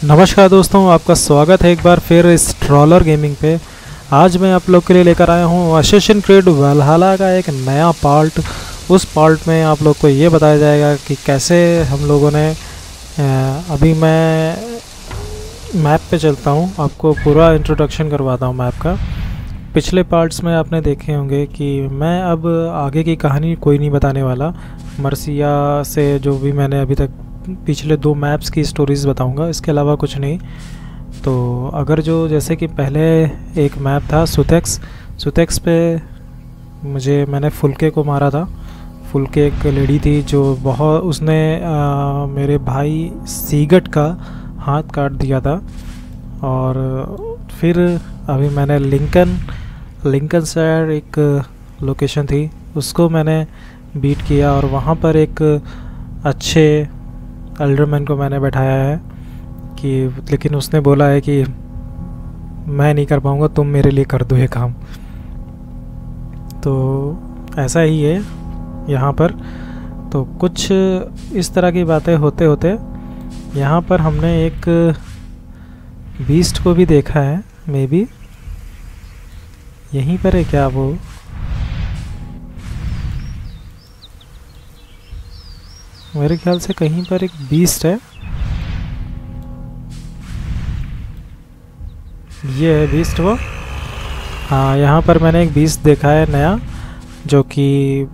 नमस्कार दोस्तों, आपका स्वागत है एक बार फिर इस ट्रॉलर गेमिंग पे। आज मैं आप लोग के लिए लेकर आया हूँ असैसिन क्रीड वैल्हला का एक नया पार्ट। उस पार्ट में आप लोग को ये बताया जाएगा कि कैसे हम लोगों ने अभी मैं मैप पे चलता हूँ, आपको पूरा इंट्रोडक्शन करवाता हूँ मैप का। पिछले पार्ट्स में आपने देखे होंगे कि मैं अब आगे की कहानी कोई नहीं बताने वाला। मर्सिया से जो भी मैंने अभी तक पिछले 2 मैप्स की स्टोरीज़ बताऊंगा, इसके अलावा कुछ नहीं। तो अगर जो जैसे कि पहले एक मैप था सुथेक्स पे मैंने फुल्के को मारा था। फुल्के एक लेडी थी जो बहुत उसने मेरे भाई सीगट का हाथ काट दिया था। और फिर अभी मैंने लिंकन साइड एक लोकेशन थी, उसको मैंने बीट किया और वहाँ पर एक अच्छे एल्डरमैन को मैंने बैठाया है कि लेकिन उसने बोला है कि मैं नहीं कर पाऊँगा, तुम मेरे लिए कर दो ये काम। तो ऐसा ही है यहाँ पर। तो कुछ इस तरह की बातें होते होते यहाँ पर हमने एक बीस्ट को भी देखा है। मे बी यहीं पर है क्या वो? मेरे ख्याल से कहीं पर एक बीस्ट है। ये है बीस्ट वो। हाँ, यहाँ पर मैंने एक बीस्ट देखा है नया, जो कि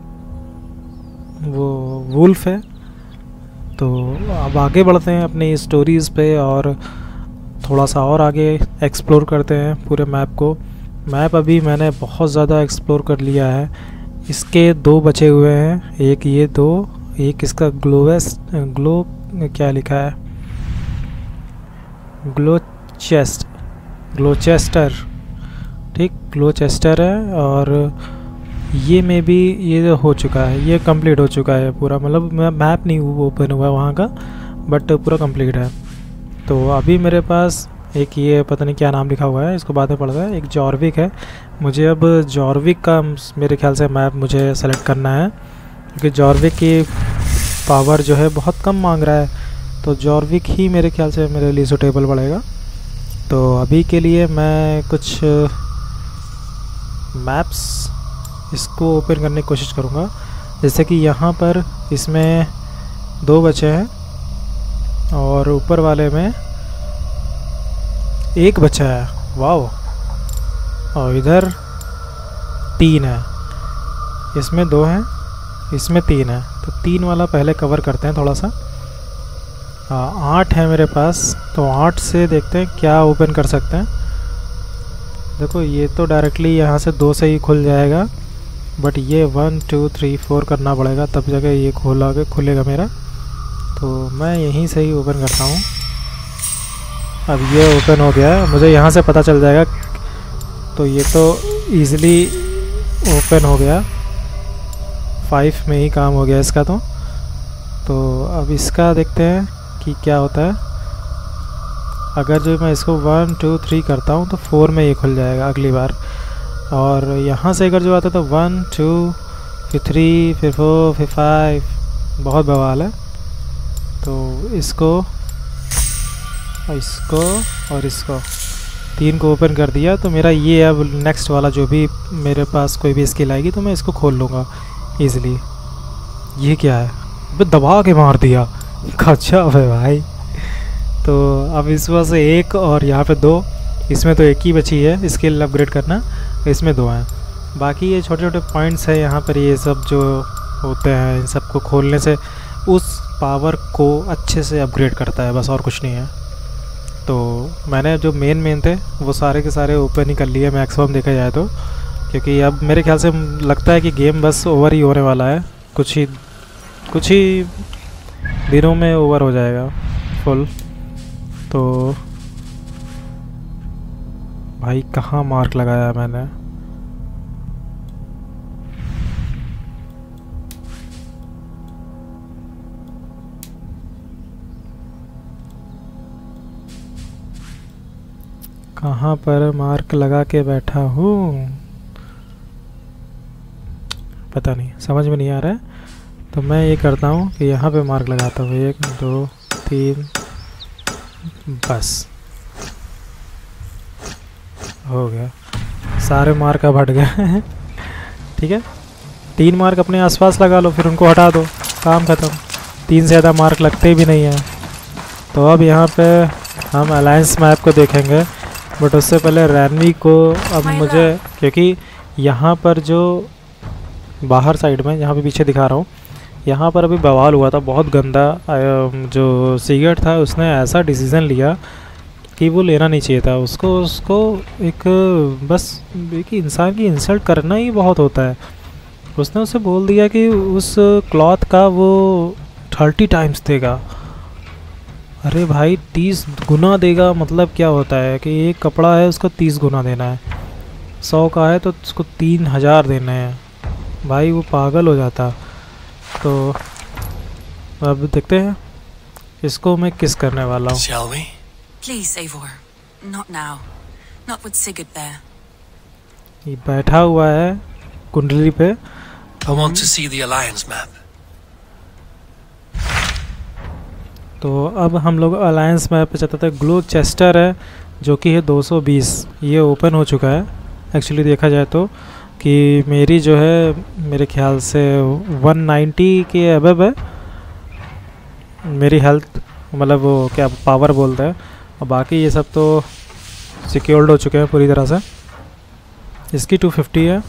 वो वुल्फ है। तो अब आगे बढ़ते हैं अपनी स्टोरीज़ पे और थोड़ा सा और आगे एक्सप्लोर करते हैं पूरे मैप को। मैप अभी मैंने बहुत ज़्यादा एक्सप्लोर कर लिया है। इसके 2 बचे हुए हैं, एक ये 2, एक इसका ग्लो क्या लिखा है, ग्लोचेस्टर, ठीक, ग्लोचेस्टर है। और ये में भी ये हो चुका है, ये कंप्लीट हो चुका है पूरा। मतलब मैप नहीं ओपन हुआ वहाँ का, बट पूरा कंप्लीट है। तो अभी मेरे पास एक ये पता नहीं क्या नाम लिखा हुआ है, इसको बाद में पढ़ता है। एक जॉर्विक है। मुझे अब जॉर्विक का मेरे ख्याल से मैप मुझे सेलेक्ट करना है, क्योंकि जॉर्विक की पावर जो है बहुत कम मांग रहा है। तो जॉर्विक ही मेरे ख्याल से मेरे लिए सूटेबल पड़ेगा। तो अभी के लिए मैं कुछ मैप्स इसको ओपन करने की कोशिश करूँगा। जैसे कि यहाँ पर इसमें 2 बचे हैं और ऊपर वाले में 1 बचा है। वाओ! और इधर 3 है, इसमें 2 हैं, इसमें 3 है। तो 3 वाला पहले कवर करते हैं थोड़ा सा। 8 है मेरे पास, तो 8 से देखते हैं क्या ओपन कर सकते हैं। देखो, ये तो डायरेक्टली यहाँ से 2 से ही खुल जाएगा, बट ये 1 2 3 4 करना पड़ेगा, तब जाके ये खुलेगा मेरा। तो मैं यहीं से ही ओपन करता हूँ। अब ये ओपन हो गया है, मुझे यहाँ से पता चल जाएगा। तो ये तो ईज़िली ओपन हो गया, 5 में ही काम हो गया इसका। तो अब इसका देखते हैं कि क्या होता है। अगर जो मैं इसको 1 2 3 करता हूँ तो 4 में ये खुल जाएगा अगली बार। और यहाँ से अगर जो आता है तो 1 2 फिर 3 फिर 4 फिर 5, बहुत बवाल है। तो इसको और इसको 3 को ओपन कर दिया। तो मेरा ये अब नेक्स्ट वाला जो भी मेरे पास कोई भी स्किल आएगी तो मैं इसको खोल लूँगा ईज़िली। ये क्या है? अबे दबा के मार दिया, गजब है भाई। तो अब इस वजह से 1 और यहाँ पे 2, इसमें तो 1 ही बची है स्किल अपग्रेड करना, इसमें 2 हैं। बाकी ये छोटे छोटे पॉइंट्स है यहाँ पर, ये सब जो होते हैं इन सबको खोलने से उस पावर को अच्छे से अपग्रेड करता है, बस और कुछ नहीं है। तो मैंने जो मेन थे वो सारे के सारे ओपन ही कर लिए मैक्सिमम देखा जाए तो, क्योंकि अब मेरे ख्याल से लगता है कि गेम बस ओवर ही होने वाला है। कुछ ही दिनों में ओवर हो जाएगा फुल। तो भाई कहाँ मार्क लगाया मैंने? कहाँ पर मार्क लगा के बैठा हूँ, पता नहीं, समझ में नहीं आ रहा है। तो मैं ये करता हूँ कि यहाँ पे मार्क लगाता हूँ 1 2 3 बस हो गया, सारे मार्क अब हट गए। ठीक है, 3 मार्क अपने आसपास लगा लो, फिर उनको हटा दो, काम ख़त्म। 3 से ज़्यादा मार्क लगते भी नहीं हैं। तो अब यहाँ पे हम अलायंस मैप को देखेंगे, बट उससे पहले रैनवी को अब मुझे, क्योंकि यहाँ पर जो बाहर साइड में, यहाँ पे पीछे दिखा रहा हूँ, यहाँ पर अभी बवाल हुआ था बहुत गंदा। जो सीगेट था उसने ऐसा डिसीज़न लिया कि वो लेना नहीं चाहिए था उसको एक बस एक इंसान की इंसल्ट करना ही बहुत होता है। उसने उसे बोल दिया कि उस क्लॉथ का वो 30 टाइम्स देगा। अरे भाई 30 गुना देगा मतलब क्या होता है कि एक कपड़ा है उसको 30 गुना देना है, 100 का है तो उसको 3000 देने हैं। भाई वो पागल हो जाता। तो अब देखते हैं इसको मैं किस करने वाला हूँ। Please, Eivor. Not now. Not with Sigurd there. ये बैठा हुआ है कुंडली पे। I want to see the alliance map. तो अब हम लोग अलायंस मैप पे चलते थे। ग्लोचेस्टर है जो कि है 220, ये ओपन हो चुका है। एक्चुअली देखा जाए तो कि मेरी जो है मेरे ख्याल से 190 के अबव है मेरी हेल्थ, मतलब वो क्या पावर बोलते हैं, और बाकी ये सब तो सिक्योर्ड हो चुके हैं पूरी तरह से। इसकी 250 है,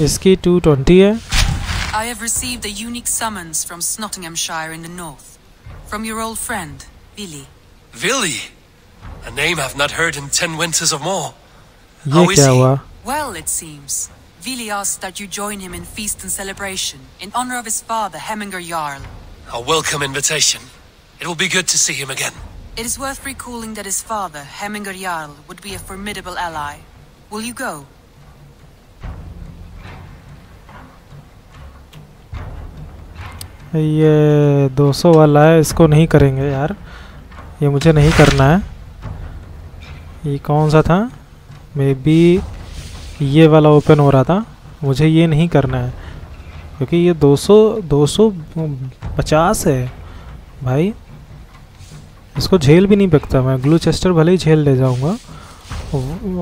इसकी 220 है। I have received a unique summons from Nottinghamshire in the north, from your old friend, Vili. Vili? A name I've not heard in 10 winters or more. ये क्या हुआ? Well, it seems. Vili asked that you join him in feast and celebration in honor of his father, Hemminger Jarl. A welcome invitation. It will be good to see him again. It is worth recalling that his father, Hemminger Jarl, would be a formidable ally. Will you go? ये 200 वाला है, इसको नहीं करेंगे यार, ये मुझे नहीं करना है। ये कौन सा था? मे बी ये वाला ओपन हो रहा था, मुझे ये नहीं करना है क्योंकि ये 250 है भाई, इसको झेल भी नहीं सकता मैं। ग्लूचेस्टर भले ही झेल ले जाऊंगा,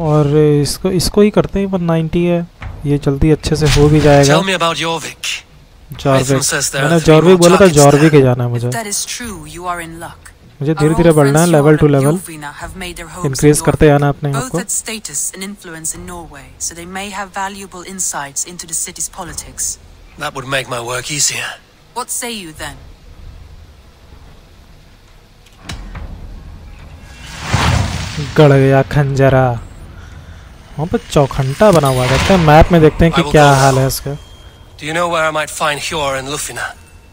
और इसको ही करते हैं। 190 है, ये जल्दी अच्छे से हो भी जाएगा। Tell me about Jorvik. जॉर्विक, मैंने जॉर्विक बोला था, जॉर्विक ही जाना है मुझे। मुझे धीरे धीरे बढ़ना है, लेवल टू लेवल इंक्रीज करते आना अपने आप को। That would make my work easier. What say you then? गड़ गया खंजरा। वहाँ पर चौखंटा बना हुआ, देखते हैं मैप में, देखते हैं कि क्या हाल है इसका। Do you know where I might find Hjor and Lufina?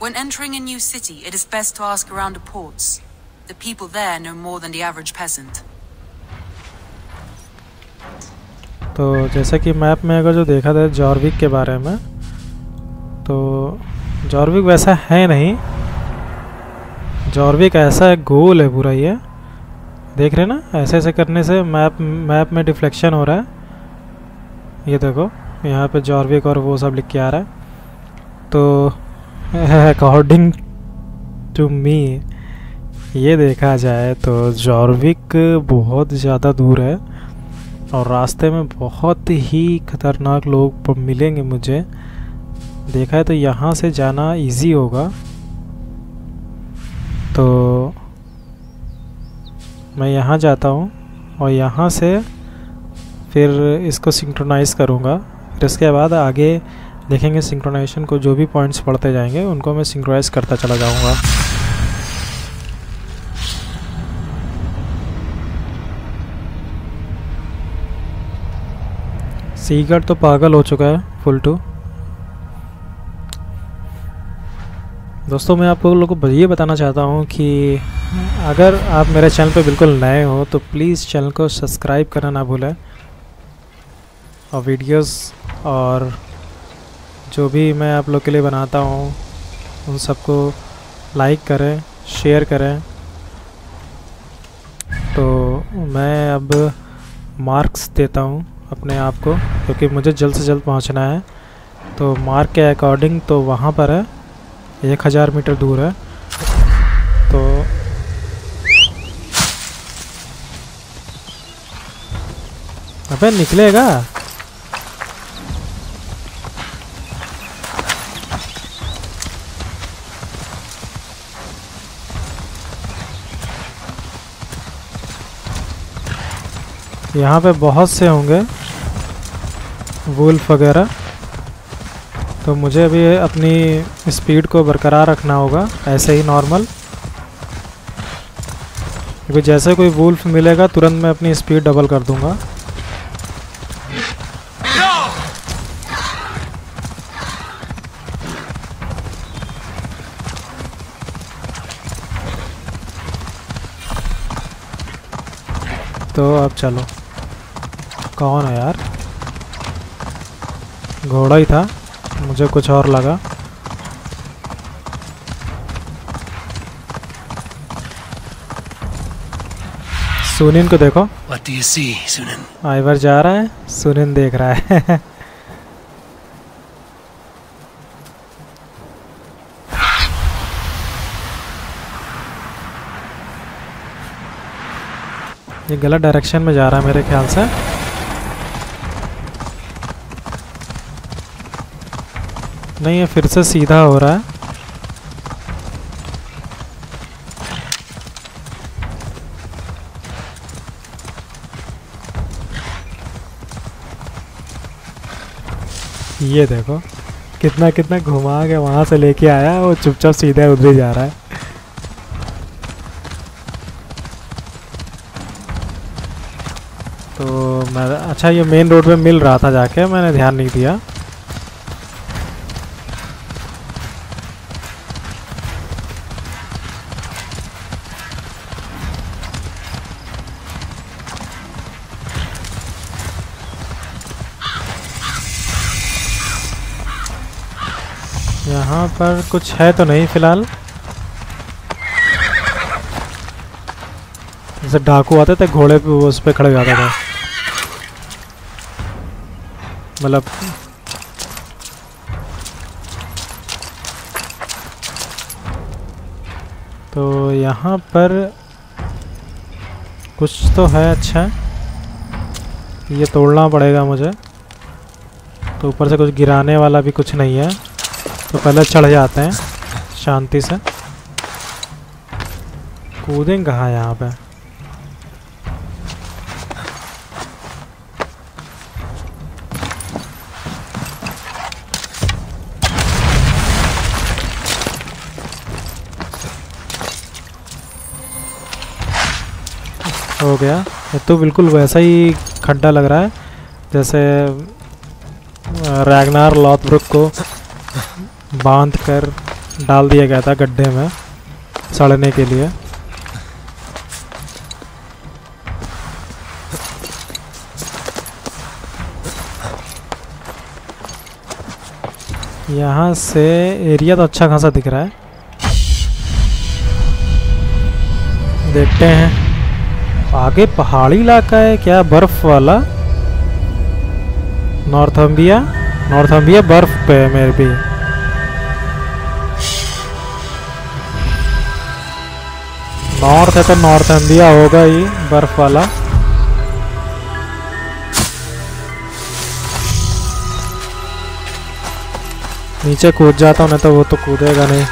When entering a new city, it is best to ask around the ports. The people there know more than the average peasant. तो जैसा कि map में अगर जो देखा था जॉर्विक के बारे में, तो जॉर्विक वैसा है नहीं। जॉर्विक ऐसा है, गोल है पूरा ये, देख रहे ना? ऐसे ऐसे करने से मैप में डिफ्लेक्शन हो रहा है। ये देखो यहाँ पे जॉर्विक और वो सब लिख के आ रहा है। तो अकॉर्डिंग टू मी ये देखा जाए तो जॉर्विक बहुत ज़्यादा दूर है और रास्ते में बहुत ही खतरनाक लोग मिलेंगे मुझे। देखा है तो यहाँ से जाना इजी होगा, तो मैं यहाँ जाता हूँ और यहाँ से फिर इसको सिंक्रोनाइज़ करूँगा। फिर इसके बाद आगे देखेंगे सिंक्रोनाइजेशन को, जो भी पॉइंट्स पढ़ते जाएंगे उनको मैं सिंक्रोनाइज़ करता चला जाऊँगा। सीगर्ड तो पागल हो चुका है फुल टू। दोस्तों मैं आप लोगों को ये बताना चाहता हूँ कि अगर आप मेरे चैनल पे बिल्कुल नए हो तो प्लीज़ चैनल को सब्सक्राइब करना ना भूलें, और वीडियोस और जो भी मैं आप लोग के लिए बनाता हूँ उन सबको लाइक करें, शेयर करें। तो मैं अब मार्क्स देता हूँ अपने आप को, क्योंकि मुझे जल्द से जल्द पहुँचना है। तो मार्क के अकॉर्डिंग तो वहाँ पर है, 1000 मीटर दूर है। तो अबे निकलेगा। यहाँ पे बहुत से होंगे वुल्फ वगैरह, तो मुझे अभी अपनी स्पीड को बरकरार रखना होगा ऐसे ही नॉर्मल, क्योंकि जैसे कोई वुल्फ मिलेगा तुरंत मैं अपनी स्पीड डबल कर दूंगा। तो अब चलो। कौन है यार? घोड़ा ही था, मुझे कुछ और लगा। सुनिन को देखो। What do you see, Sunan? Ivoire जा रहा है, सुनिन देख रहा है। ये गलत डायरेक्शन में जा रहा है मेरे ख्याल से। नहीं, ये फिर से सीधा हो रहा है। ये देखो कितना कितना घुमा के वहां से लेके आया, वो चुपचाप सीधे उधर ही जा रहा है। तो मैं, अच्छा ये मेन रोड पे मिल रहा था जाके, मैंने ध्यान नहीं दिया। यहाँ पर कुछ है तो नहीं फिलहाल। जैसे डाकू आते थे घोड़े पे, उस पे खड़े हो जाता था, मतलब तो यहाँ पर कुछ तो है। अच्छा, ये तोड़ना पड़ेगा मुझे। तो ऊपर से कुछ गिराने वाला भी कुछ नहीं है, तो पहले चढ़ जाते हैं शांति से। कूदेंगे कहाँ यहाँ पे? हो गया। ये तो बिल्कुल वैसा ही खड्डा लग रहा है जैसे रैग्नार लॉथब्रुक को बांध कर डाल दिया गया था गड्ढे में सड़ने के लिए। यहाँ से एरिया तो अच्छा खासा दिख रहा है। देखते हैं। आगे पहाड़ी इलाका है क्या, बर्फ वाला? नॉर्थम्बिया बर्फ पे है मेरे भी। नॉर्थ है तो नॉर्थम्बिया होगा ही, बर्फ वाला। नीचे कूद जाता हूँ, नहीं तो वो तो कूदेगा नहीं।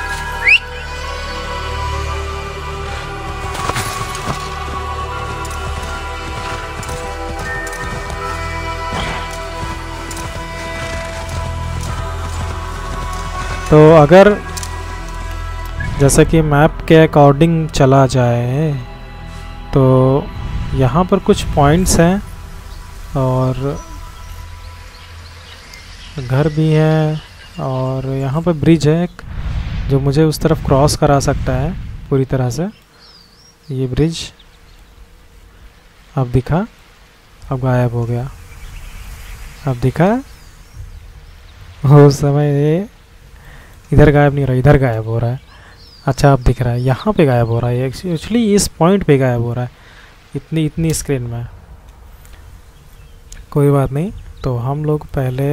तो अगर जैसे कि मैप के अकॉर्डिंग चला जाए तो यहाँ पर कुछ पॉइंट्स हैं और घर भी हैं, और यहाँ पर ब्रिज है एक जो मुझे उस तरफ क्रॉस करा सकता है पूरी तरह से। ये ब्रिज अब दिखा, अब गायब हो गया। अब दिखा, उस समय ये इधर गायब नहीं हो रहा, इधर गायब हो रहा है। अच्छा अब दिख रहा है, यहाँ पे गायब हो रहा है। एक्चुअली इस पॉइंट पे गायब हो रहा है, इतनी स्क्रीन में। कोई बात नहीं, तो हम लोग पहले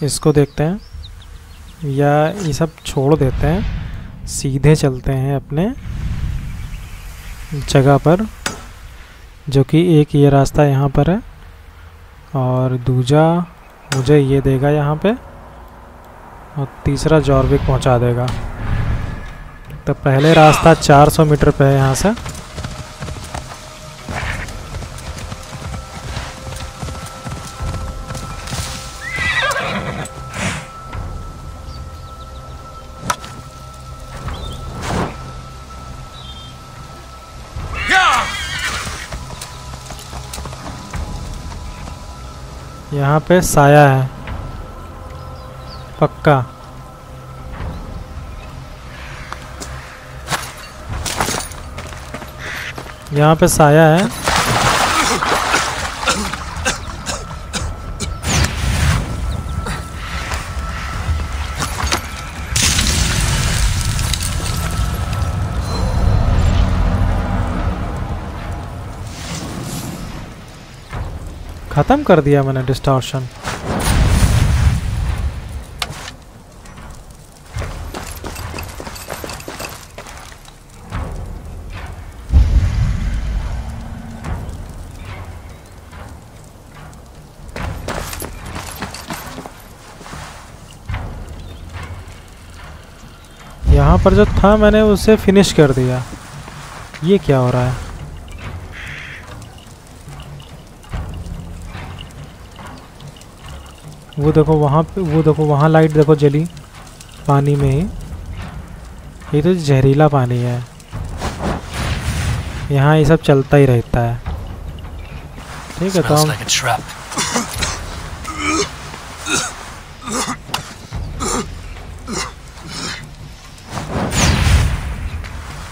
इसको देखते हैं, या ये सब छोड़ देते हैं, सीधे चलते हैं अपने जगह पर, जो कि एक ये रास्ता यहाँ पर है और दूजा मुझे ये देगा यहाँ पे, और तीसरा जॉर्विक पहुँचा देगा। तो पहले रास्ता 400 मीटर पे है यहाँ से। यहाँ पे साया है पक्का। यहाँ पे साया है। खत्म कर दिया मैंने डिस्टॉर्शन। यहाँ पर जो था मैंने उसे फिनिश कर दिया। ये क्या हो रहा है? वो देखो वहाँ पे, वो देखो वहाँ लाइट देखो जली पानी में ही। ये तो जहरीला पानी है, यहाँ ये सब चलता ही रहता है। ठीक है तो हम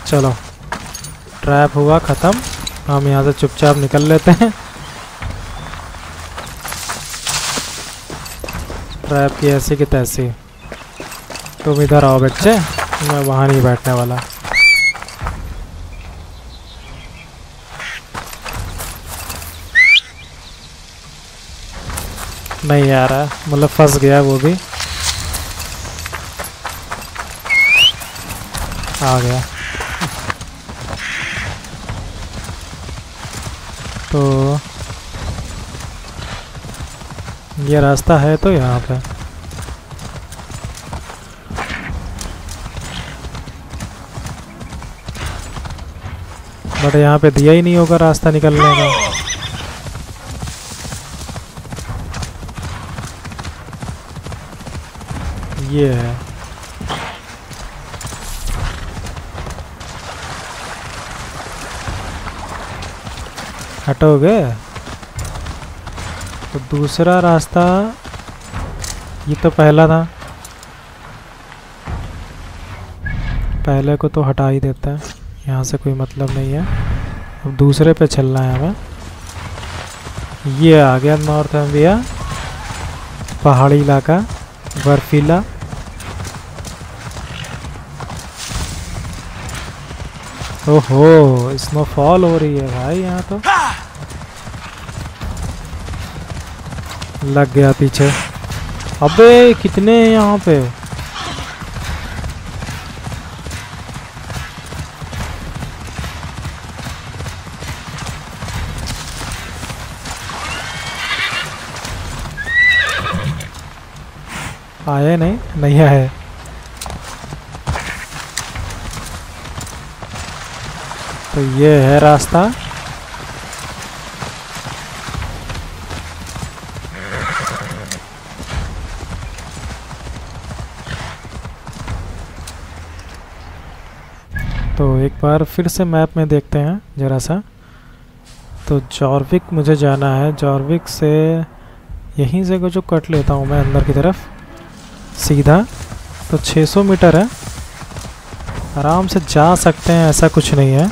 चलो, ट्रैप हुआ ख़त्म। हम यहाँ से चुपचाप निकल लेते हैं। ट्रैप की ऐसी की तैसी। तुम इधर आओ बच्चे, मैं वहाँ नहीं बैठने वाला। नहीं आ रहा, मतलब फंस गया वो भी। आ गया। तो ये रास्ता है तो यहाँ पे बट यहाँ पे दिया ही नहीं होगा रास्ता निकलने का। ये है। हटोगे तो दूसरा रास्ता, ये तो पहला था, पहले को तो हटा ही देता है। यहाँ से कोई मतलब नहीं है। अब दूसरे पे चलना है हमें। ये आ गया नॉर्थ एम्बिया, पहाड़ी इलाका, बर्फीला। ओहो, स्नोफॉल हो रही है भाई यहाँ तो। लग गया पीछे। अबे कितने हैं यहाँ पे। आए नहीं आए। तो ये है रास्ता। तो एक बार फिर से मैप में देखते हैं ज़रा सा। तो जॉर्विक मुझे जाना है। जॉर्विक से यहीं से जो कट लेता हूँ मैं अंदर की तरफ सीधा, तो 600 मीटर है, आराम से जा सकते हैं, ऐसा कुछ नहीं है।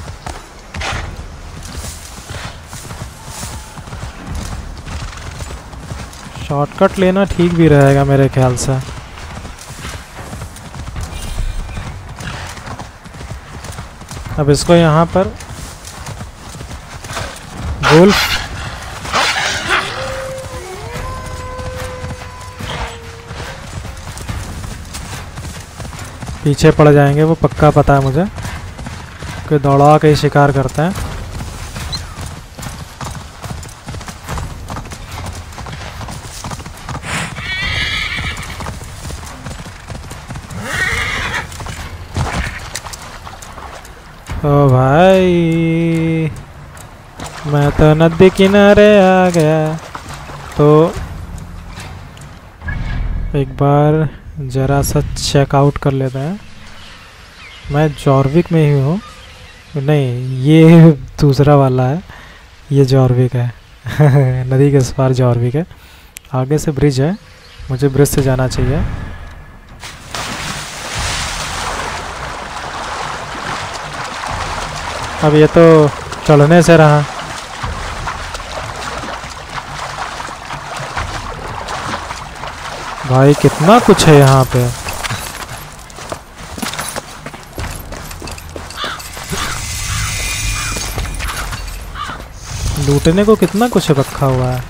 शॉर्टकट लेना ठीक भी रहेगा मेरे ख्याल से। अब इसको यहाँ पर गोल पीछे पड़ जाएंगे, वो पक्का पता है मुझे कि दौड़ा के ही शिकार करते हैं। ओ भाई, मैं तो नदी किनारे आ गया। तो एक बार ज़रा सा चेकआउट कर लेते हैं। मैं जॉर्विक में ही हूँ। नहीं, ये दूसरा वाला है, ये जॉर्विक है। नदी के उस पार जॉर्विक है। आगे से ब्रिज है, मुझे ब्रिज से जाना चाहिए। अब ये तो चढ़ने से रहा। भाई कितना कुछ है यहाँ पे। लूटने को कितना कुछ रखा हुआ है।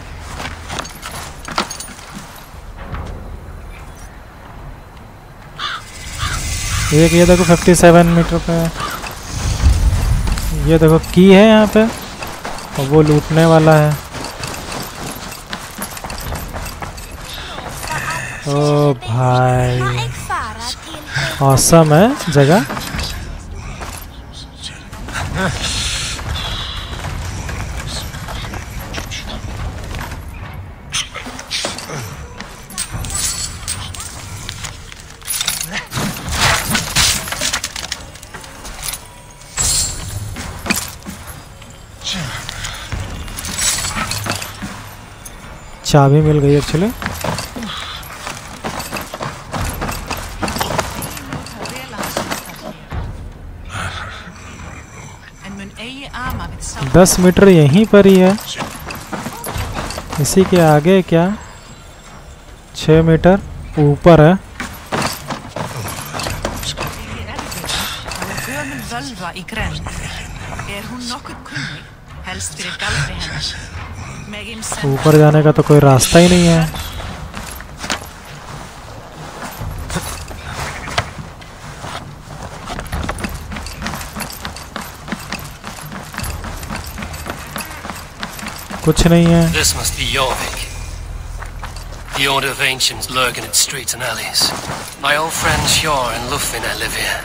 एक ये देखो 57 मीटर पे, ये देखो की है यहाँ पे और वो लूटने वाला है। ओ भाई, ऑसम है जगह। चाबी मिल गई एक्चुअली। दस मीटर यहीं पर ही है। इसी के आगे क्या 6 मीटर ऊपर है। ऊपर जाने का तो कोई रास्ता ही नहीं है। कुछ नहीं है। This must be Jorvik. The Order of Ancients lurk in its streets and alleys. My old friends Sjor and Lufin live here.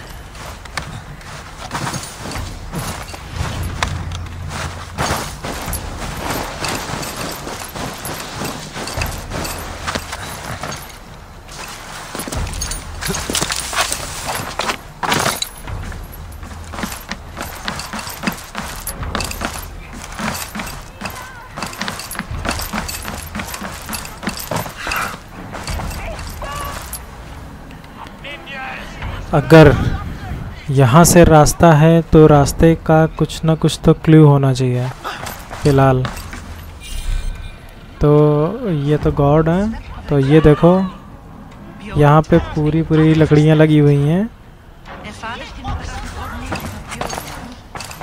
अगर यहाँ से रास्ता है तो रास्ते का कुछ ना कुछ तो क्लू होना चाहिए फिलहाल। तो ये तो गॉड है। तो ये देखो यहाँ पे पूरी लकड़ियाँ लगी हुई हैं।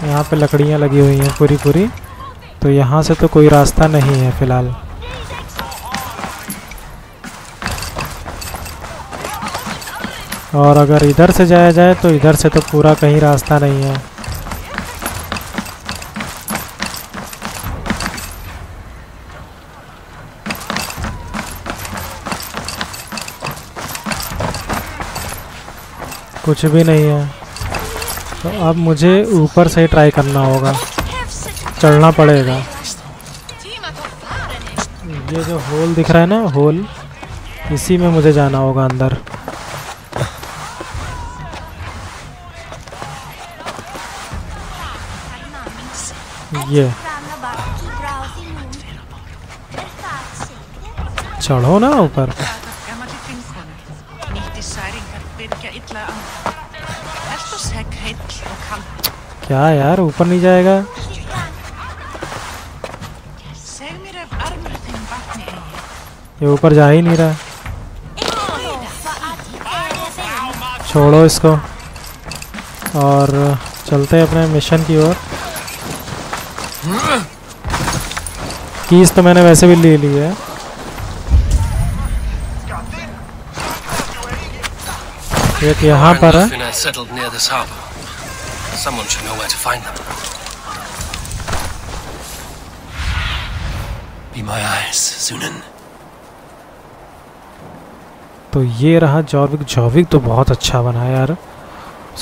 यहाँ पे लकड़ियाँ लगी हुई हैं पूरी। तो यहाँ से तो कोई रास्ता नहीं है फिलहाल। और अगर इधर से जाया जाए तो इधर से तो पूरा कहीं रास्ता नहीं है। कुछ भी नहीं है। तो अब मुझे ऊपर से ट्राई करना होगा, चढ़ना पड़ेगा। ये जो होल दिख रहा है ना, होल, इसी में मुझे जाना होगा अंदर। ये चढ़ो ना ऊपर। क्या यार, ऊपर नहीं जाएगा? ये ऊपर जा ही नहीं रहा। छोड़ो इसको और चलते हैं अपने मिशन की ओर। कीज तो मैंने वैसे भी ले ली है। एक यहाँ पर है। तो ये रहा जॉर्विक। जॉर्विक तो बहुत अच्छा बना है यार,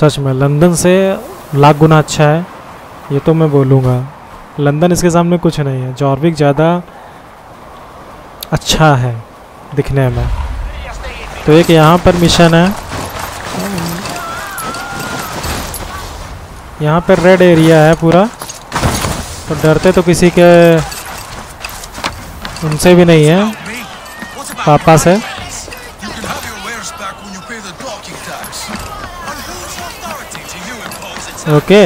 सच में। लंदन से लाख गुना अच्छा है, ये तो मैं बोलूँगा। लंदन इसके सामने कुछ नहीं है। जॉर्विक ज़्यादा अच्छा है दिखने में। तो एक यहाँ पर मिशन है, यहाँ पर रेड एरिया है पूरा, तो डरते तो किसी के उनसे भी नहीं है, पापा से। ओके,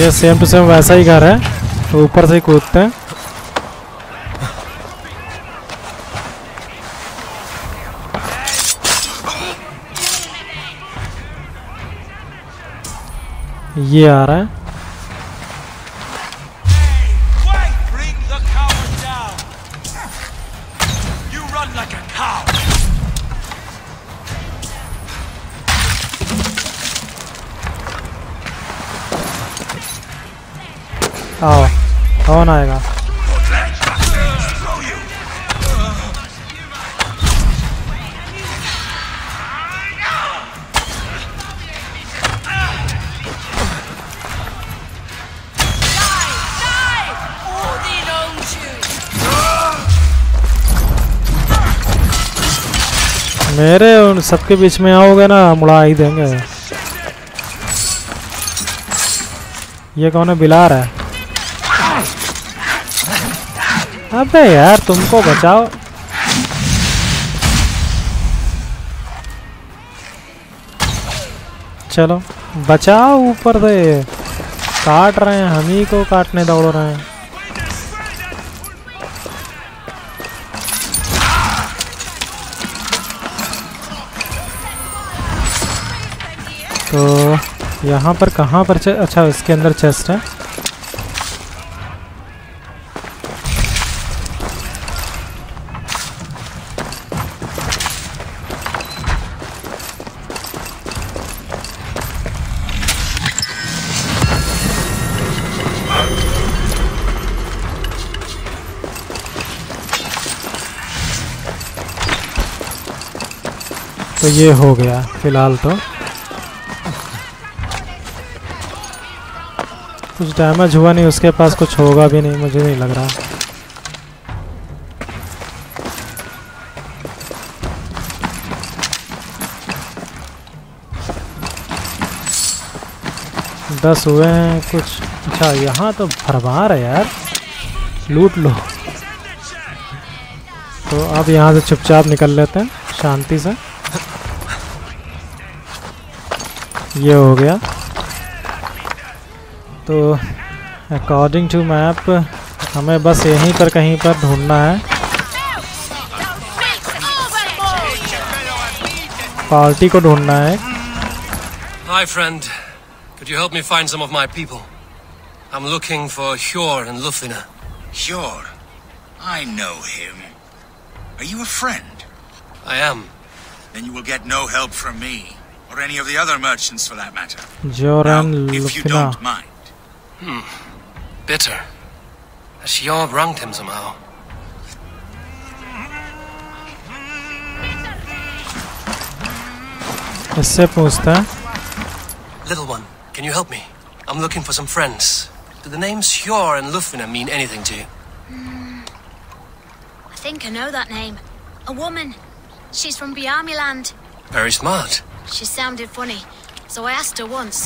ये सेम टू सेम वैसा ही घर है, तो ऊपर से ही कूदते हैं। ये आ रहा है। आओ, कौन आएगा? मेरे उन सबके बीच में आओगे ना, मुड़ा ही देंगे। ये कौन है? बिलार है। अबे यार, तुमको बचाओ। चलो बचाओ, ऊपर से काट रहे हैं, हम ही को काटने दौड़ रहे हैं। तो यहाँ पर कहाँ पर अच्छा, इसके अंदर चेस्ट है। तो ये हो गया फिलहाल। तो कुछ डैमेज हुआ नहीं, उसके पास कुछ होगा भी नहीं, मुझे नहीं लग रहा। दस हुए हैं कुछ। अच्छा, यहाँ तो भरमार है यार, लूट लो। तो अब यहाँ से चुपचाप निकल लेते हैं शांति से। ये हो गया। तो अकॉर्डिंग टू मैप हमें बस यहीं पर कहीं पर ढूंढना है। पार्टी को ढूंढना है। Hi friend, could you help me find some of my people? I'm looking for Hjor and Lufina. Hjor? I know him. Are you a friend? I am. Then you will get no help from me, or any of the other merchants for that matter. Hjor and Now, if you Lufina. don't mind. Bitter. Has Hjor wronged him somehow? इससे पूछता है। Little one, can you help me? I'm looking for some friends. Do the names Hjor and Lufina mean anything to you? I think I know that name. A woman. She's from Biamiland. Very smart. She sounded funny, so I asked her once.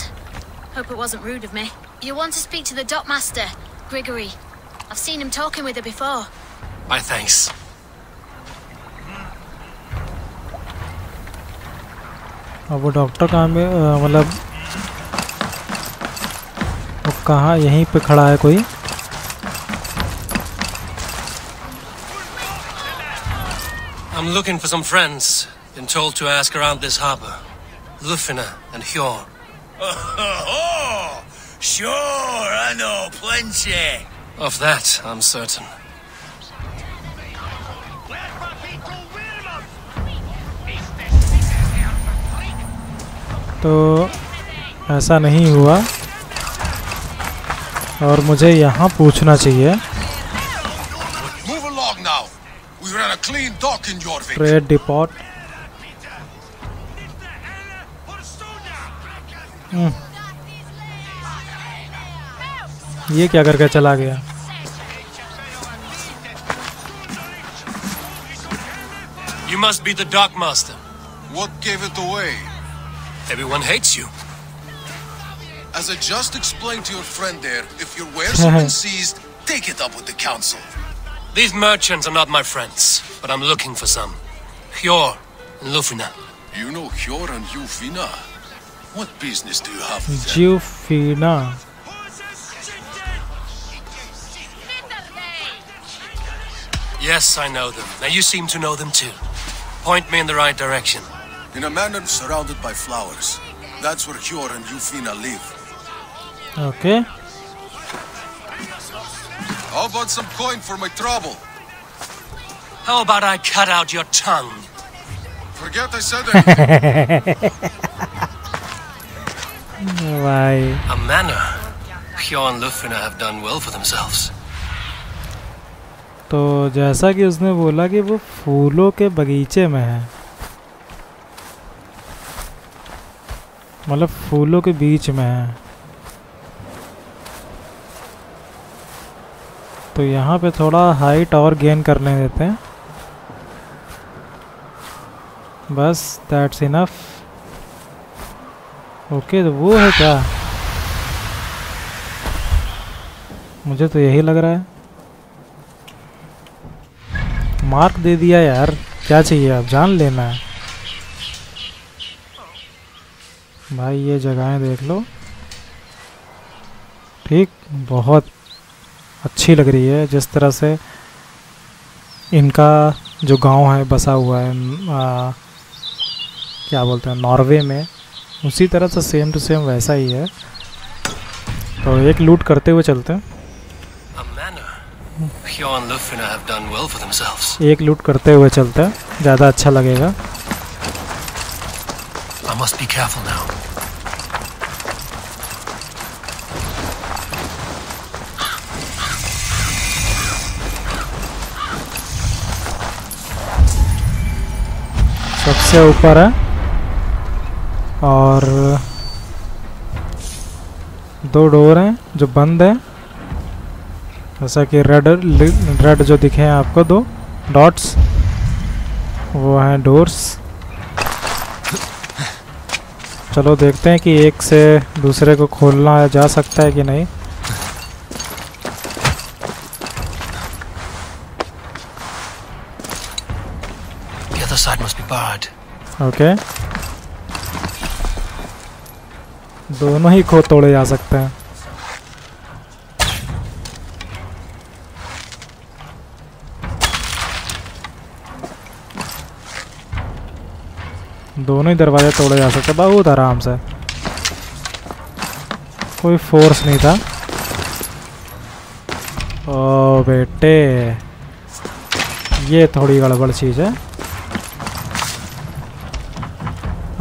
Hope it wasn't rude of me. You want to speak to the dockmaster, Grigory. I've seen him talking with her before. My thanks. अब वो doctor कहाँ में, मतलब वो कहाँ, यहीं पे खड़ा है कोई। I'm looking for some friends. Been told to ask around this harbor. Lufina and Hjor. Oh, sure, I know plenty. Of that, I'm certain. तो ऐसा नहीं हुआ और मुझे यहाँ पूछना चाहिए। Move along now. We ran a clean dock in Jorvik. Trade depot. ये क्या करके चला गया? You must be the Dock Master. What gave it away? Everyone hates you. As I just explained to your friend there, if your wares have been seized, take it up with the council. These merchants are not my friends, but I'm looking for some. Hjor and Lufina. You know Hjor and Yufina? What business do you have with them? ज्यूफिना। Yes, I know them. Now you seem to know them too. Point me in the right direction. In a manor surrounded by flowers. That's where Hjor and Yufina live. Okay. How about some coin for my trouble? How about I cut out your tongue? Forget I said anything. भाई A manor. Hjor and Lufina have done well for themselves. तो जैसा कि उसने बोला कि वो फूलों के बगीचे में है, मतलब फूलों के बीच में है, तो यहाँ पे थोड़ा हाइट और गेन करने देते हैं बस। That's enough. ओके, तो वो है क्या? मुझे तो यही लग रहा है। मार्क दे दिया यार, क्या चाहिए अब? जान लेना है भाई। ये जगहें देख लो, ठीक, बहुत अच्छी लग रही है। जिस तरह से इनका जो गांव है बसा हुआ है, क्या बोलते हैं, नॉर्वे में, उसी तरह से सेम टू सेम वैसा ही है। तो एक लूट करते हुए चलते हैं। Hjor and Lufina have done well for themselves. एक लूट करते हुए चलते हैं, ज़्यादा अच्छा लगेगा। I must be careful now. सबसे ऊपर है और 2 डोर हैं जो बंद है, जैसा कि रेड जो दिखे हैं आपको 2 डॉट्स, वो हैं डोर्स। चलो देखते हैं कि एक से दूसरे को खोलना जा सकता है कि नहीं। The other side must be barred. Okay, दोनों ही खो तोड़े जा सकते हैं। दोनों ही दरवाजे तोड़े जा सकते हैं बहुत आराम से, कोई फोर्स नहीं था। ओ बेटे, ये थोड़ी गड़बड़ चीज़ है।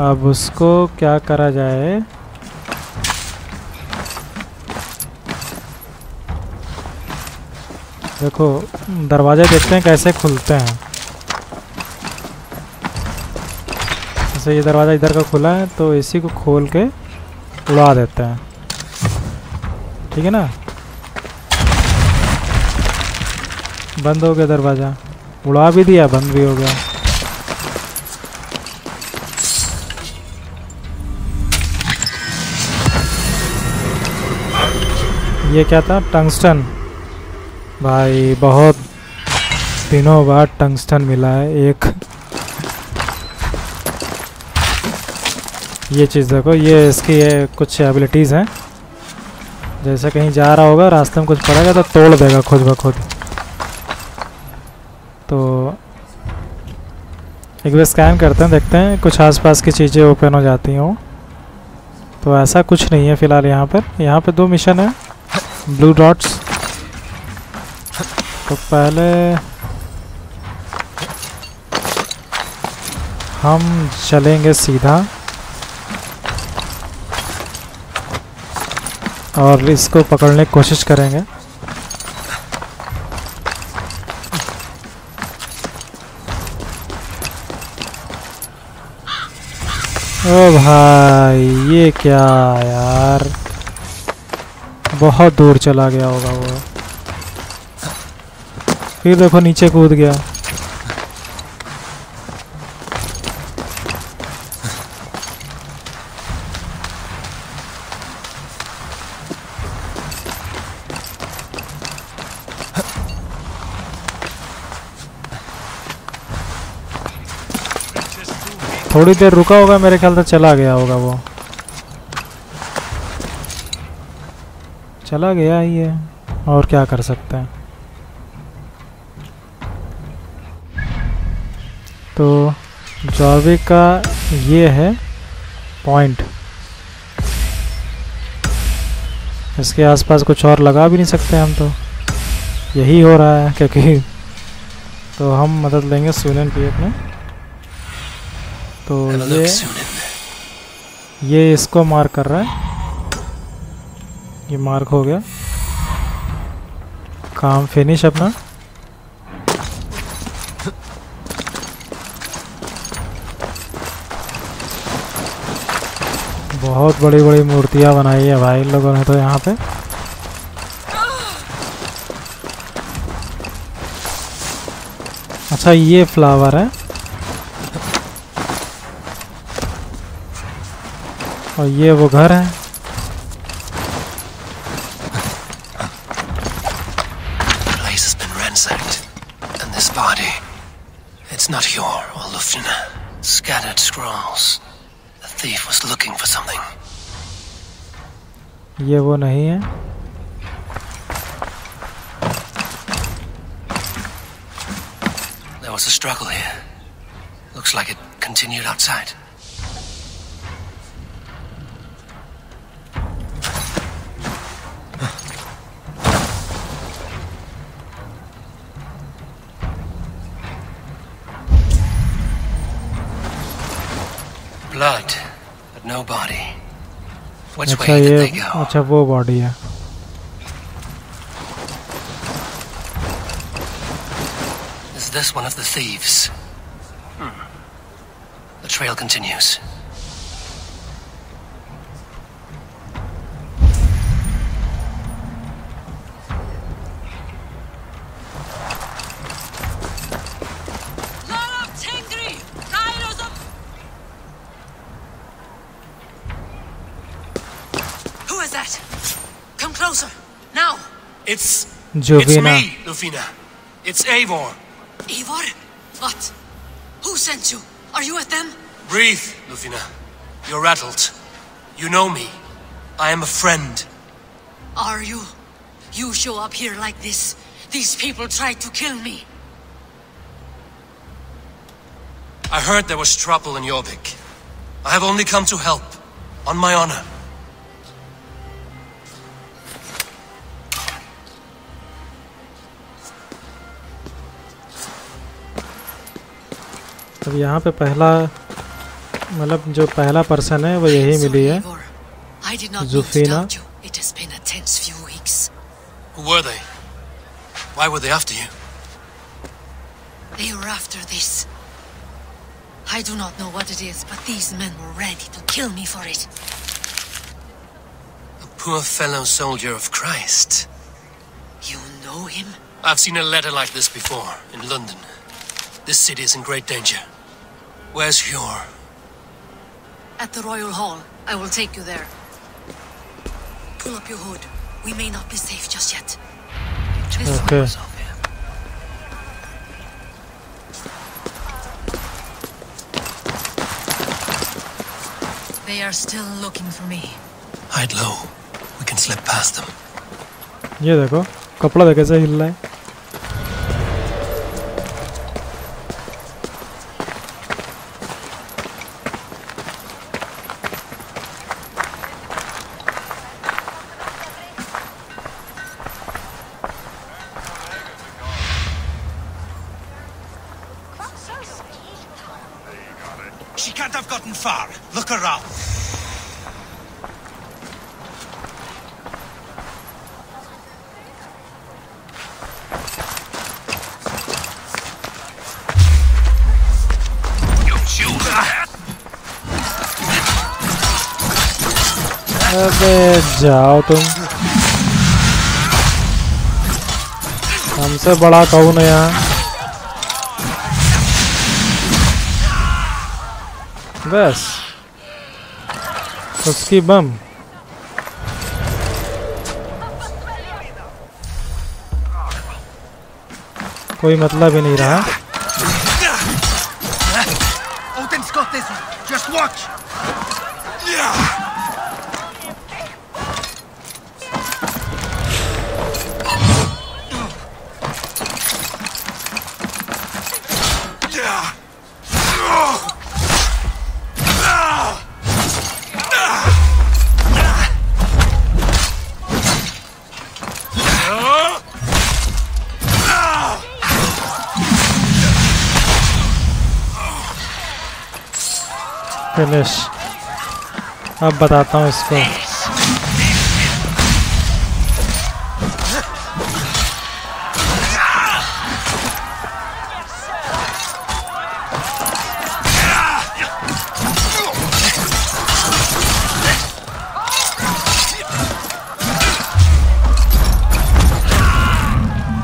अब उसको क्या करा जाए? देखो दरवाजे देखते हैं कैसे खुलते हैं। जैसे ये दरवाज़ा इधर का खुला है तो इसी को खोल के उड़ा देते हैं, ठीक है ना। बंद हो गया दरवाज़ा, उड़ा भी दिया, बंद भी हो गया। ये क्या था? टंगस्टन। भाई बहुत दिनों बाद टंगस्टन मिला है एक। ये चीज़ देखो, ये इसकी कुछ एबिलिटीज़ हैं। जैसे कहीं जा रहा होगा, रास्ते में कुछ पड़ेगा तो तोड़ देगा खुद ब खुद। तो एक बार स्कैन करते हैं, देखते हैं कुछ आसपास की चीज़ें ओपन हो जाती हों। तो ऐसा कुछ नहीं है फ़िलहाल यहाँ पर। यहाँ पे 2 मिशन है, ब्लू डॉट्स। तो पहले हम चलेंगे सीधा और इसको पकड़ने की कोशिश करेंगे। ओ भाई ये क्या यार, बहुत दूर चला गया होगा वो। फिर देखो नीचे कूद गया। थोड़ी देर रुका होगा, मेरे ख्याल से चला गया होगा वो। चला गया ही है, और क्या कर सकते हैं। तो जॉर्विक का ये है पॉइंट, इसके आसपास कुछ और लगा भी नहीं सकते हम, तो यही हो रहा है क्योंकि। तो हम मदद लेंगे सुनन की अपने। तो ये इसको मार्क कर रहा है, ये मार्क हो गया, काम फिनिश अपना। बहुत बड़ी बड़ी मूर्तियां बनाई है भाई इन लोगों ने तो यहाँ पे। अच्छा ये फ्लावर है, और ये वो घर है। Place has been ransacked, and this body, it's not Hjor or Lufina. Scattered scrolls. The thief was looking for something. ये वो नहीं है। There was a struggle here. Looks like it continued outside. Blood, but no body. Which अच्छा way did ये, they go? अच्छा वो body है। Is this one of the thieves? The trail continues. Who is that? Come closer, now! It's Jovina. me, Lufina. It's Eivor. Eivor? What? Who sent you? Are you with them? Breathe, Lufina. You're rattled. You know me. I am a friend. Are you? You show up here like this. These people tried to kill me. I heard there was trouble in Jorvik. I have only come to help. On my honor. अब यहाँ पे पहला, मतलब जो पहला person है वो यही मिली है, जुफीना। It has been a tense few weeks. Who were they? Why were they after you? They were after this. I do not know what it is, but these men were ready to kill me for it. A poor fellow soldier of Christ. You know him? I've seen a letter like this before, in London. This city is in great danger. Where's Hjor? At the Royal Hall. I will take you there. Pull up your hood. We may not be safe just yet. This Okay. Myself here. They are still looking for me. Hide low. We can slip past them. ये देखो कपड़ा देखे कैसे हिल रहा है। She can't have gotten far. Look around. You choose that? अबे जाओ तुम, हमसे बड़ा कौन है यहाँ? बस उसकी बम। कोई मतलब ही नहीं रहा। Odin's got this one. Just watch. Finish. अब बताता हूँ इसको।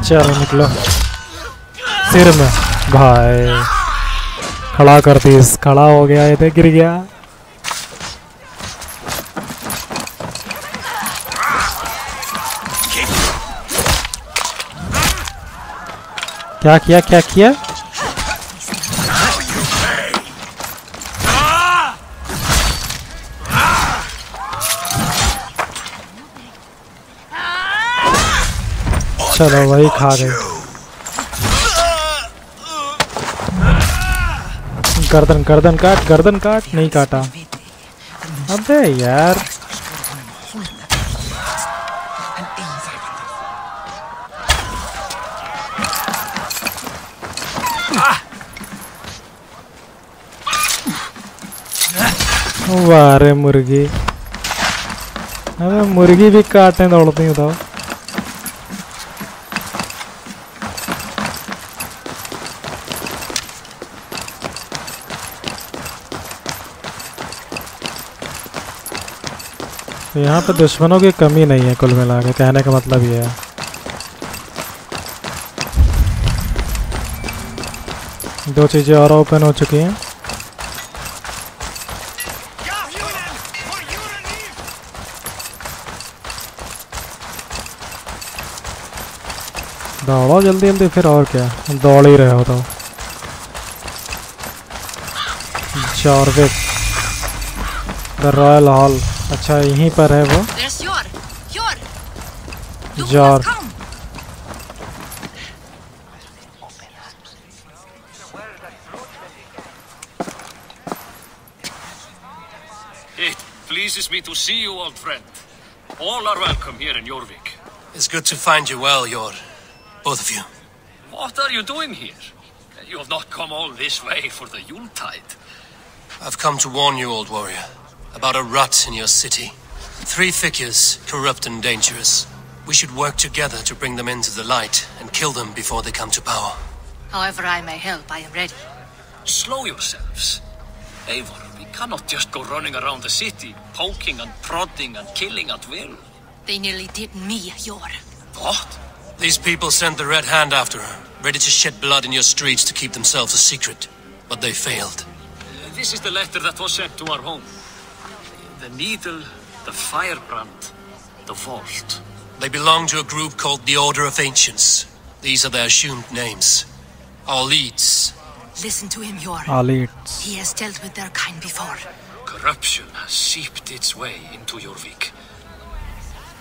चलो निकलो। सिर में भाई खड़ा कर दी, खड़ा हो गया, ये गिर गया। क्या किया, क्या किया? चलो वही खा गए। गर्दन गर्दन काट, गर्दन काट। नहीं काटा। अबे यार वाह रे मुर्गी। अबे मुर्गी भी काटने दौड़ती हूँ तो। यहाँ पे दुश्मनों की कमी नहीं है कुल मिला के, कहने का मतलब ये है। दो चीज़ें और ओपन हो चुकी हैं। दौड़ो जल्दी जल्दी, फिर और क्या, दौड़ ही रहे हो तो। जॉर्विक द रॉयल हॉल, अच्छा यहीं पर है वो। Jaw It pleases me to see you, old friend. All are welcome here in Jorvik. It's good to find you well, Yor. Both of you. What are you doing here? You have not come all this way for the Yuletide. I've come to warn you, old warrior, about a rot in your city. 3 figures, corrupt and dangerous. We should work together to bring them into the light and kill them before they come to power. However I may help, I am ready. Slow yourselves. Eivor, we cannot just go running around the city, poking and prodding and killing at will. They nearly did me, Yor. What? These people sent the Red Hand after her, ready to shed blood in your streets to keep themselves a secret. But they failed. This is the letter that was sent to our home. The needle, the firebrand, the vault. They belong to a group called the Order of Ancients. These are their assumed names. Our leads. Listen to him, Yor. Alites. He has dealt with their kind before. Corruption has seeped its way into Jorvik.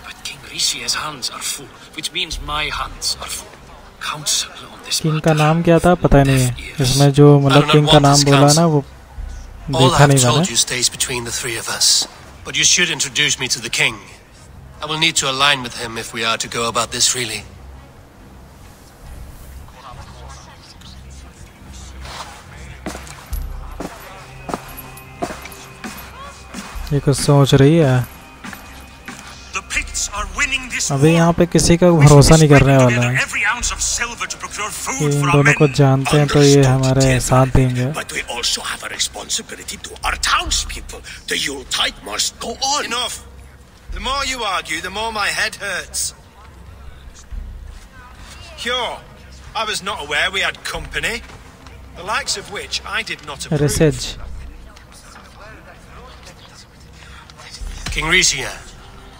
But King Rishi's hands are full, which means my hands are full. Counsel on this king का नाम क्या था पता नहीं है। इसमें जो मतलब किंग का नाम बोला ना वो देखा नहीं मैंने। All I've told you stays between the 3 of us. But you should introduce me to the king. I will need to align with him if we are to go about this freely. ये कुछ सोच रही है। अभी यहाँ पे किसी का भरोसा नहीं करने वाला है कि इन दोनों को जानते हैं तो ये हमारे साथ देंगे। But we also have a responsibility to our townspeople. The Yuletide must go on. Enough. The more you argue, the more my head hurts. Cure, I was not aware we had company, the likes of which I did not approve. Research. King Risia,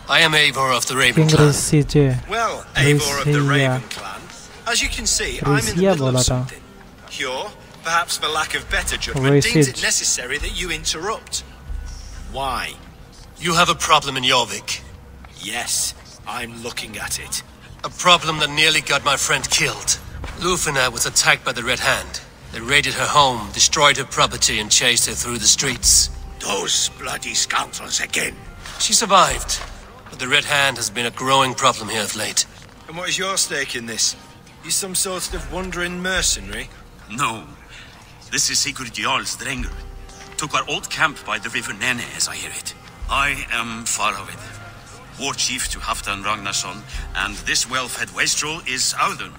I am Eivor of the Raven King Clan. Risia. Well, Eivor of the Risia. Raven Clan, as you can see, I'm in the Risia middle बोला of था. something. Cure, perhaps for lack of better judgment, deems it Research. necessary that you interrupt. Why? You have a problem in Jorvik. Yes, I'm looking at it. A problem that nearly got my friend killed. Lufina was attacked by the Red Hand. They raided her home, destroyed her property, and chased her through the streets. Those bloody scoundrels again. She survived, but the Red Hand has been a growing problem here of late. And what is your stake in this? You some sort of wandering mercenary? No. This is Sigurd Jarl's Drengr. Took our old camp by the river Nene, as I hear it. I am Faraved, war chief to Halfdan Ragnarsson, and this well-fed wastrel is Audun,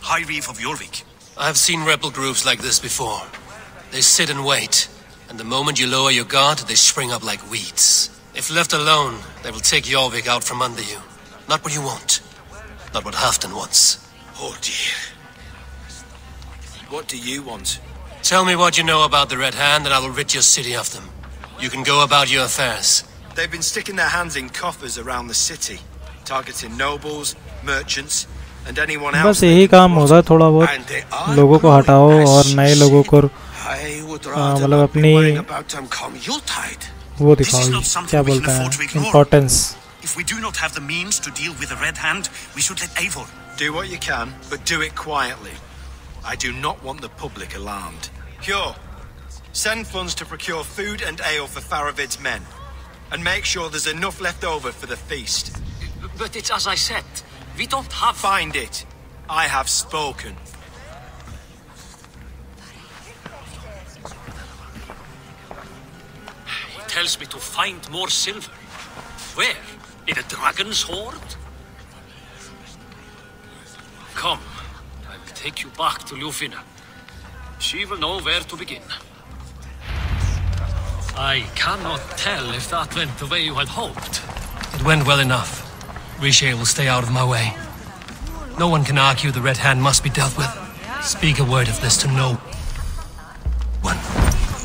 High Reef of Jorvik. I've seen rebel groups like this before. They sit and wait, and the moment you lower your guard, they spring up like weeds. If left alone, they will take Jorvik out from under you. Not what you want. Not what Halfdan wants. Oh dear. What do you want? Tell me what you know about the Red Hand, and I will rid your city of them. You can go about your affairs. They've been sticking their hands in coffers around the city, targeting nobles, merchants, and anyone else. बस यही काम होगा, थोड़ा बहुत लोगों को हटाओ और नए लोगों को मतलब अपनी वो दिखाओ, क्या बोलता है, importance. If we do not have the means to deal with the Red Hand, we should let Eivor. Do what you can, but do it quietly. I do not want the public alarmed. Cure, send funds to procure food and ale for Faravid's men. And make sure there's enough left over for the feast. But it's as I said. We don't have... Find it. I have spoken. He tells me to find more silver. Where? In a dragon's hoard? Come. I'll take you back to Lufina. She will know where to begin. I cannot tell if that went the way you had hoped. It went well enough. Riche will stay out of my way. No one can argue the Red Hand must be dealt with. Speak a word of this to no one.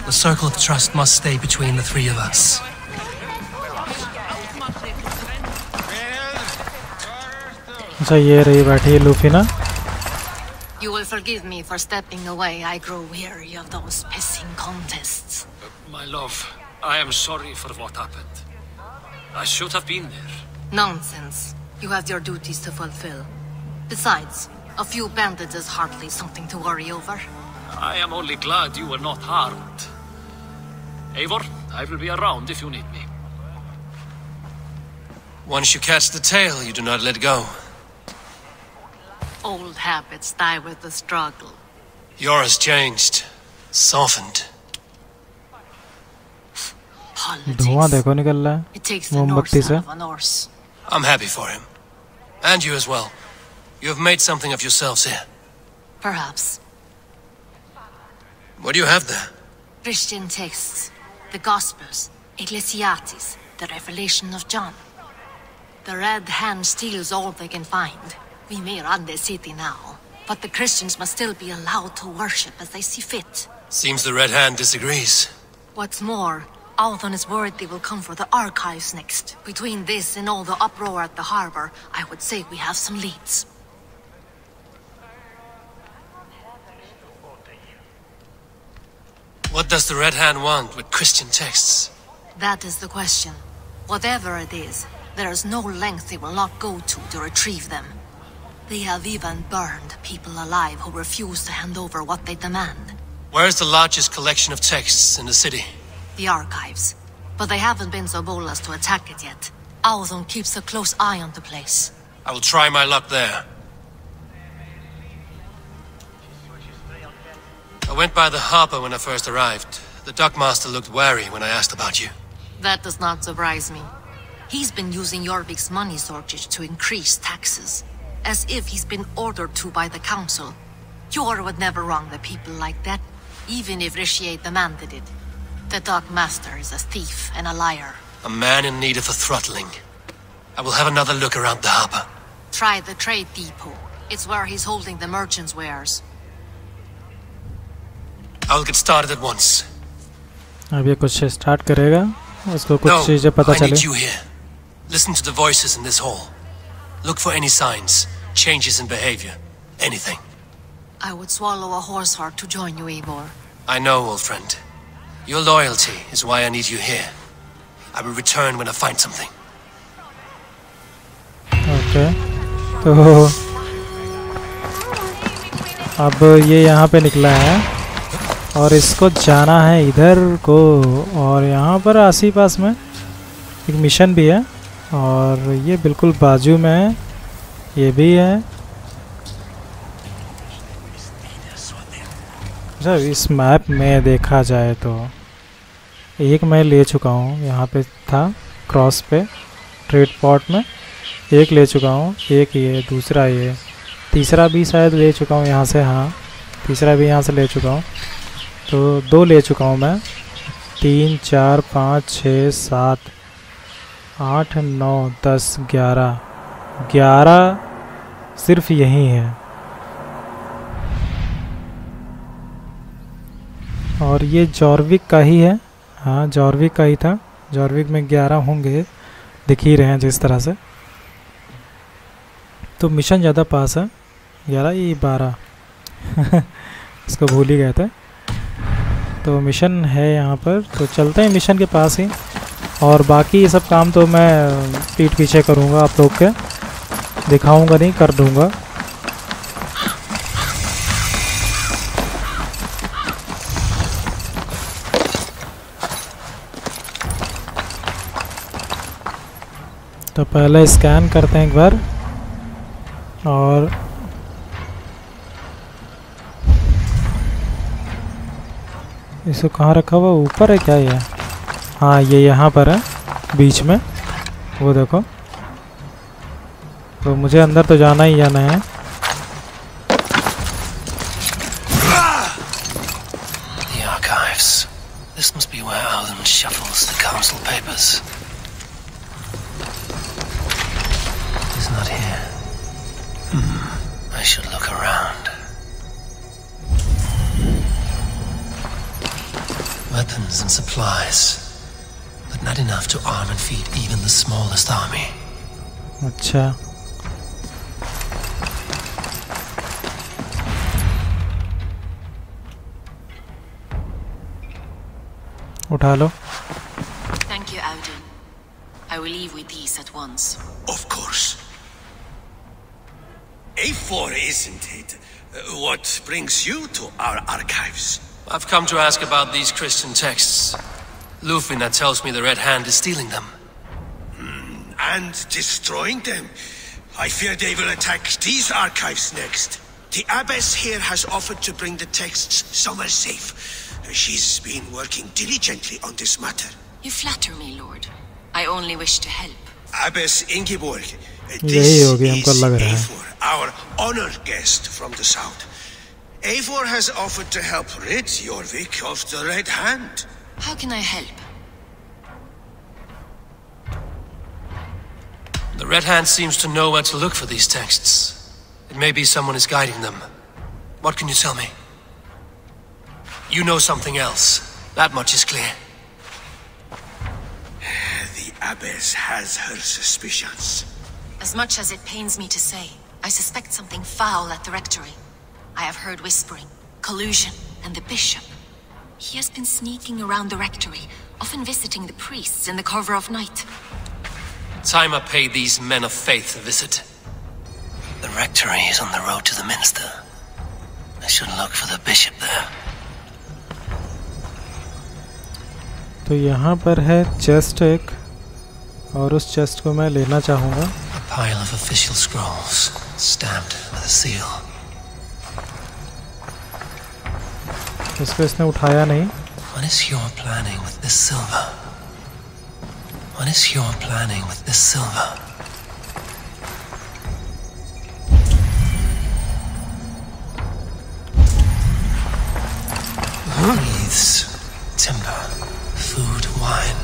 The circle of trust must stay between the three of us. अच्छा ये रही बैठी है लूफिना. You will forgive me for stepping away. I grow weary of those pissing contests. My love, I am sorry for what happened. I should have been there. Nonsense. You have your duties to fulfill. Besides, a few bandits is hardly something to worry over. I am only glad you were not harmed. Eivor, I will be around if you need me. Once you catch the tail, you do not let go. Old habits die with the struggle. Yours changed. Softened. धुआं देखो निकल रहा है It takes the Norse मोमबत्ती से. out of a Norse. I'm happy for him. And you as well. You have made something of yourselves here. Perhaps. What do you have there? Christian texts, the Gospels, Ecclesiastes, the Revelation of John. The Red Hand steals all they can find. We may run the city now, but the Christians must still be allowed to worship as they see fit. Seems the Red Hand disagrees. What's more, Althon is worried they will come for the archives next. Between this and all the uproar at the harbor, I would say we have some leads. What does the Red Hand want with Christian texts? That is the question. Whatever it is, there is no length they will not go to retrieve them. They have even burned people alive who refuse to hand over what they demand. Where is the largest collection of texts in the city? The archives. But they haven't been so bold as to attack it yet. Althon keeps a close eye on the place. I will try my luck there. I went by the harbor when I first arrived. The dockmaster looked wary when I asked about you. That does not surprise me. He's been using Jorvik's money shortage to increase taxes. As if he's been ordered to by the council. Jor would never wrong the people like that, even if Richier demanded it. The dockmaster is a thief and a liar. A man in need of a throttling. I will have another look around the harbor. Try the trade depot. It's where he's holding the merchants' wares. I'll get started at once. अब ये कुछ start करेगा, उसको कुछ No, चीजें पता I चले। need you here. Listen to the voices in this hall. Look for any signs, changes in behavior, anything. I would swallow a horse heart to join you, Eivor. I know, old friend. Your loyalty is why I need you here. I will return when I find something. Okay, तो अब ये यहाँ पे निकला है और इसको जाना है इधर को, और यहाँ पर आसी पास में एक मिशन भी है और ये बिल्कुल बाजू में है, ये भी है। जब इस मैप में देखा जाए तो एक मैं ले चुका हूँ, यहाँ पे था क्रॉस पे ट्रेड पॉट में एक ले चुका हूँ, एक ये, दूसरा ये, तीसरा भी शायद ले चुका हूँ यहाँ से। हाँ, तीसरा भी यहाँ से ले चुका हूँ, तो 2 ले चुका हूँ मैं। 3 4 5 6 7 8 9 10 11 सिर्फ यही है। और ये जॉर्विक का ही है। हाँ, जॉर्विक का ही था। जॉर्विक में 11 होंगे, दिख ही रहे हैं जिस तरह से। तो मिशन ज़्यादा पास है, 11 ये 12 इसको भूल ही गए थे। तो मिशन है यहाँ पर, तो चलते हैं मिशन के पास ही। और बाकी ये सब काम तो मैं पीठ पीछे करूँगा, आप लोग के दिखाऊँगा नहीं, कर दूँगा। तो पहले स्कैन करते हैं एक बार, और इसको कहाँ रखा हुआ, ऊपर है क्या ये? हाँ, ये यहाँ पर है बीच में, वो देखो। तो मुझे अंदर तो जाना ही जाना है। The archives. This must be where Alan shuffles the council papers. He's not here. I should look around. Weapons and supplies, but not enough to arm and feed even the smallest army. अच्छा, उठा लो। Thank you, Audun. I will leave with these at once. Of course. A4, isn't it? What brings you to our archives? I've come to ask about these Christian texts. Lufina tells me the Red Hand is stealing them. And destroying them. I fear they will attack these archives next. The abbess here has offered to bring the texts somewhere safe. She's been working diligently on this matter. You flatter me, Lord. I only wish to help. Abbess Ingeborg, यही this होगी, हमको is लग रहा है। Eivor, our honored guest from the south. Eivor has offered to help rid Jorvik of the Red Hand. How can I help? The Red Hand seems to know where to look for these texts. It may be someone is guiding them. What can you tell me? You know something else. That much is clear. The abbess has her suspicions. As much as it pains me to say, I suspect something foul at the rectory. I have heard whispering, collusion, and the bishop. He has been sneaking around the rectory, often visiting the priests in the cover of night. Time I pay these men of faith a visit. The rectory is on the road to the minster. I should look for the bishop there. तो यहाँ पर है chest एक, और उस chest को मैं लेना चाहूँगा। A pile of official scrolls, stamped with a seal. इसको इसने उठाया नहीं। What is your planning with this silver? What is your planning with this silver? Wreaths, timber, food, wine.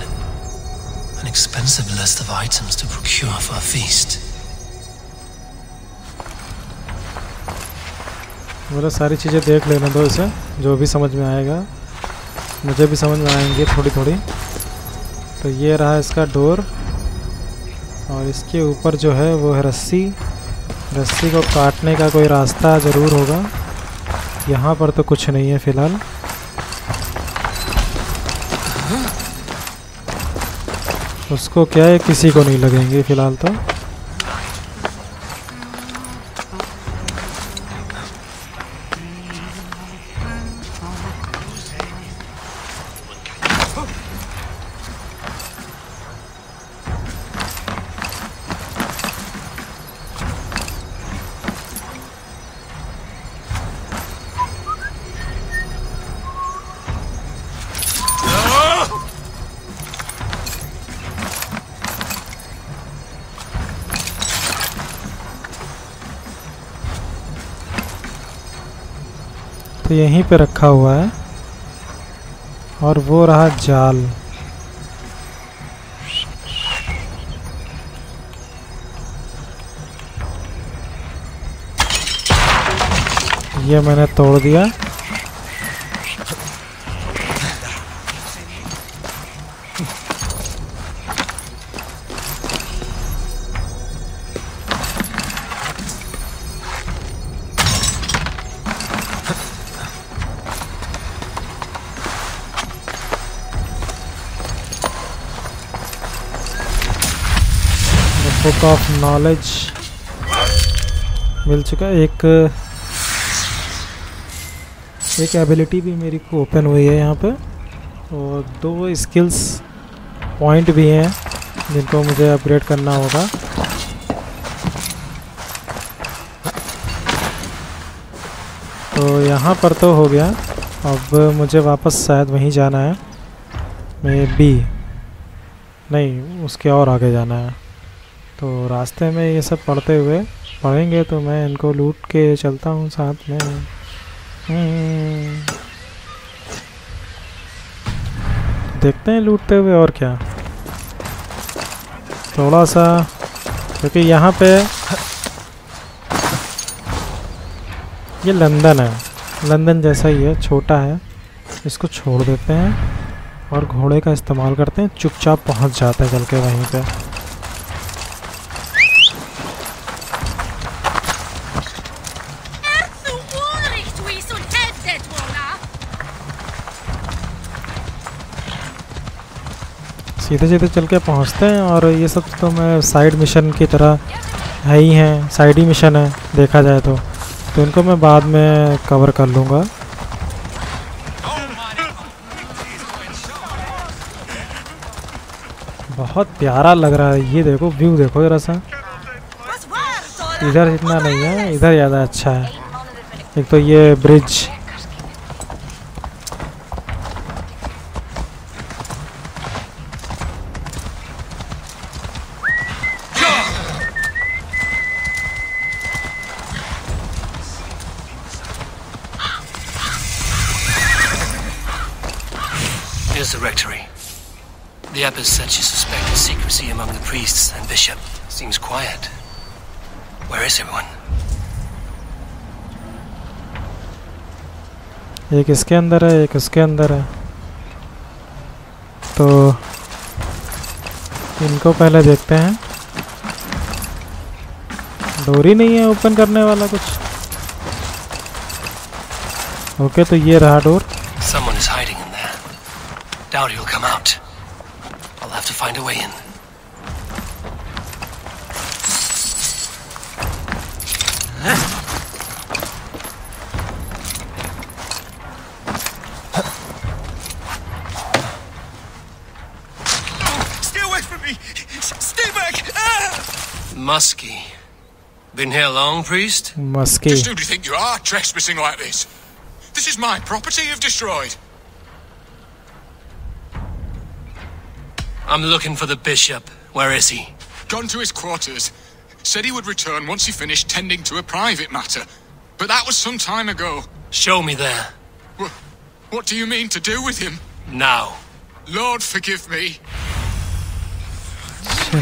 An expensive list of items to procure for a feast. बोला सारी चीज़ें देख लेने दो इसे, जो भी समझ में आएगा, मुझे भी समझ में आएंगे थोड़ी थोड़ी। तो ये रहा इसका डोर, और इसके ऊपर जो है वो है रस्सी। रस्सी को काटने का कोई रास्ता ज़रूर होगा। यहाँ पर तो कुछ नहीं है फ़िलहाल। उसको क्या है, किसी को नहीं लगेंगे फ़िलहाल तो। तो यहीं पे रखा हुआ है, और वो रहा जाल। ये मैंने तोड़ दिया। बुक ऑफ नॉलेज मिल चुका है। एक एबिलिटी भी मेरी को ओपन हुई है यहाँ पे, और 2 स्किल्स पॉइंट भी हैं जिनको मुझे अपग्रेड करना होगा। तो यहाँ पर तो हो गया। अब मुझे वापस शायद वहीं जाना है, मे बी नहीं, उसके और आगे जाना है। तो रास्ते में ये सब पढ़ेंगे तो मैं इनको लूट के चलता हूँ साथ में। देखते हैं लूटते हुए, और क्या। थोड़ा सा, क्योंकि यहाँ पे ये लंदन है, लंदन जैसा ही है, छोटा है। इसको छोड़ देते हैं और घोड़े का इस्तेमाल करते हैं, चुपचाप पहुँच जाते हैं चल के वहीं पे। सीधे सीधे चल के पहुँचते हैं। और ये सब तो मैं साइड मिशन की तरह है ही हैं, साइड ही मिशन है देखा जाए तो इनको मैं बाद में कवर कर लूँगा। बहुत प्यारा लग रहा है, ये देखो व्यू देखो जरा सा। इधर इतना नहीं है, इधर ज़्यादा अच्छा है। एक तो ये bridge, Here's the rectory. The abbess said she suspected secrecy among the priests and bishop. Seems quiet. Where is everyone? एक इसके अंदर है, एक उसके अंदर है। तो इनको पहले देखते हैं। डोर ही नहीं है ओपन करने वाला कुछ। ओके, तो ये रहा door. Someone is hiding in there. Doubt he'll come out. I'll have to find a way in. Stay away from me! Stay back! Ah! Muskie. Been here long, priest? Muskie. Just who do you think you are, trespassing like this? This is my property you've destroyed. I'm looking for the bishop. Where is he? Gone to his quarters. Said he would return once he finished tending to a private matter. But that was some time ago. Show me there. What do you mean to do with him? Now. Lord, forgive me. तो